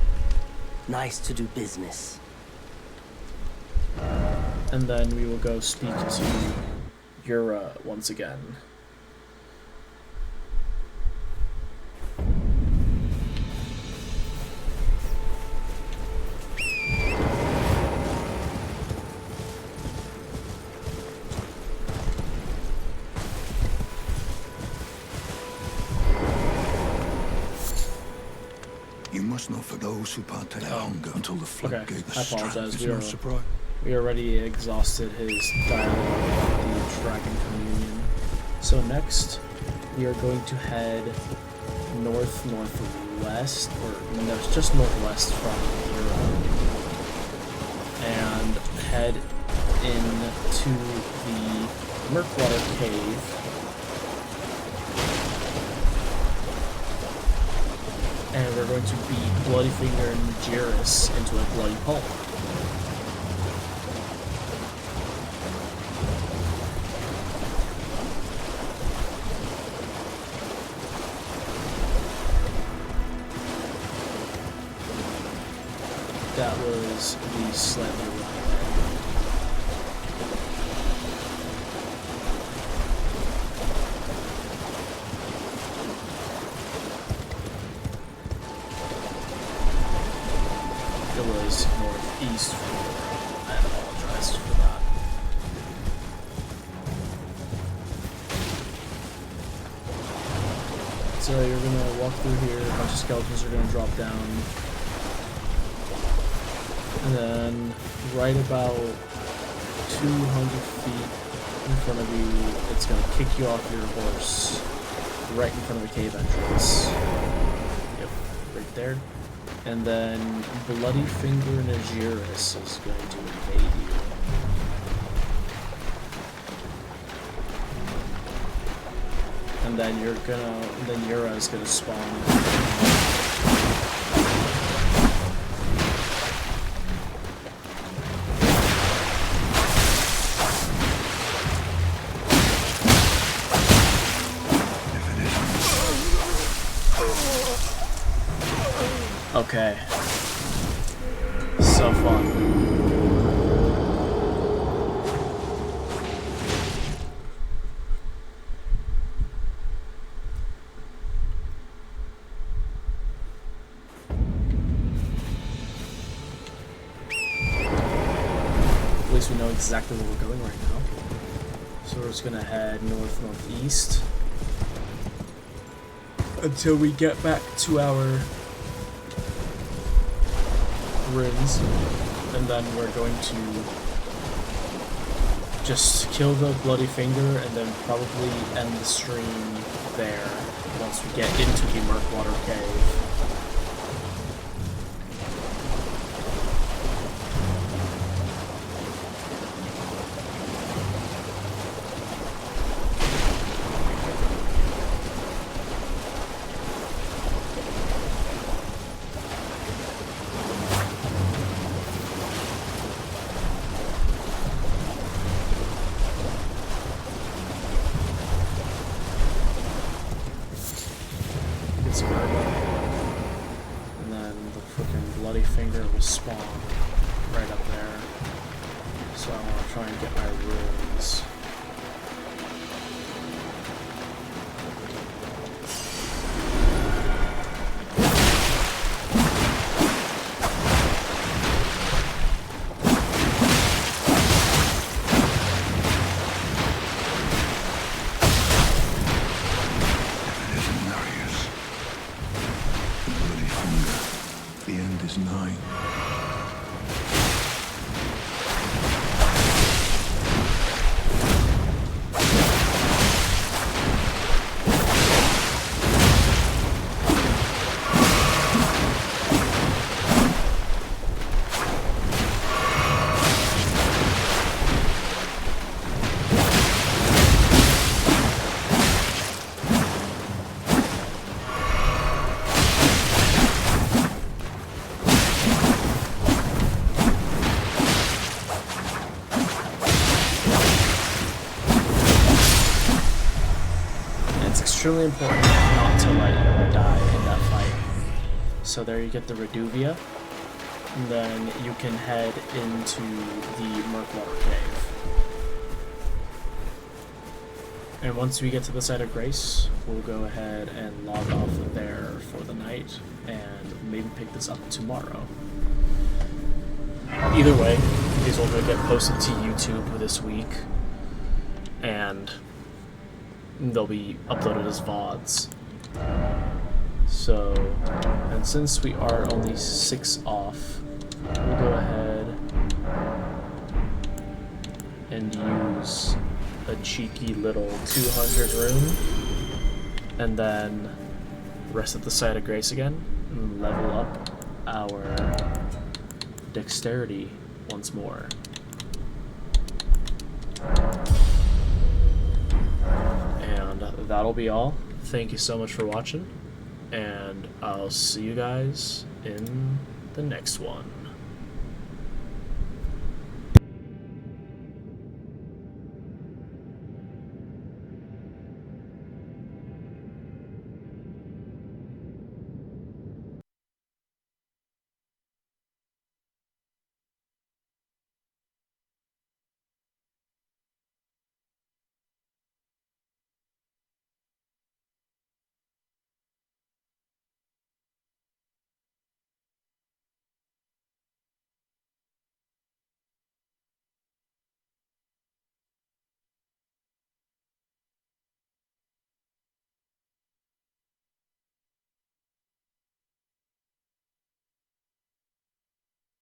Nice to do business. And then we will go speak to Yura once again. You must not for those who partake hunger until the floodgate I is struck. apologize. It's no surprise. We already exhausted his dialogue about the Dragon Communion. So next, we are going to head northwest, or no, just northwest from Europe, and head into the Murkwater Cave. And we're going to beat Bloody Finger and Jiris into a bloody pulp. That was the slightly wrong way. It was northeast from Europe. I apologize for that. So you're gonna walk through here, a bunch of skeletons are gonna drop down. And then right about 200 feet in front of you, it's gonna kick you off your horse right in front of the cave entrance. Yep, right there. And then Bloody Finger Najiris is going to invade you. And then Yura is gonna spawn. Okay. So fun. At least we know exactly where we're going right now. So we're just gonna head northeast until we get back to our ruins, and then we're going to just kill the bloody finger and then probably end the stream there once we get into the Murkwater Cave. And then the freaking bloody finger will spawn right up there. So I want to try and get my runes. Extremely important not to let you die in that fight. So there you get the Reduvia, and then you can head into the Murkwater Cave. And once we get to the site of Grace, we'll go ahead and log off there for the night, and maybe pick this up tomorrow. Either way, these will get posted to YouTube this week, and they'll be uploaded as VODs. So, and since we are only 6 off, we'll go ahead and use a cheeky little 200 rune, and then rest at the site of Grace again, and level up our dexterity once more. That'll be all. Thank you so much for watching, and I'll see you guys in the next one.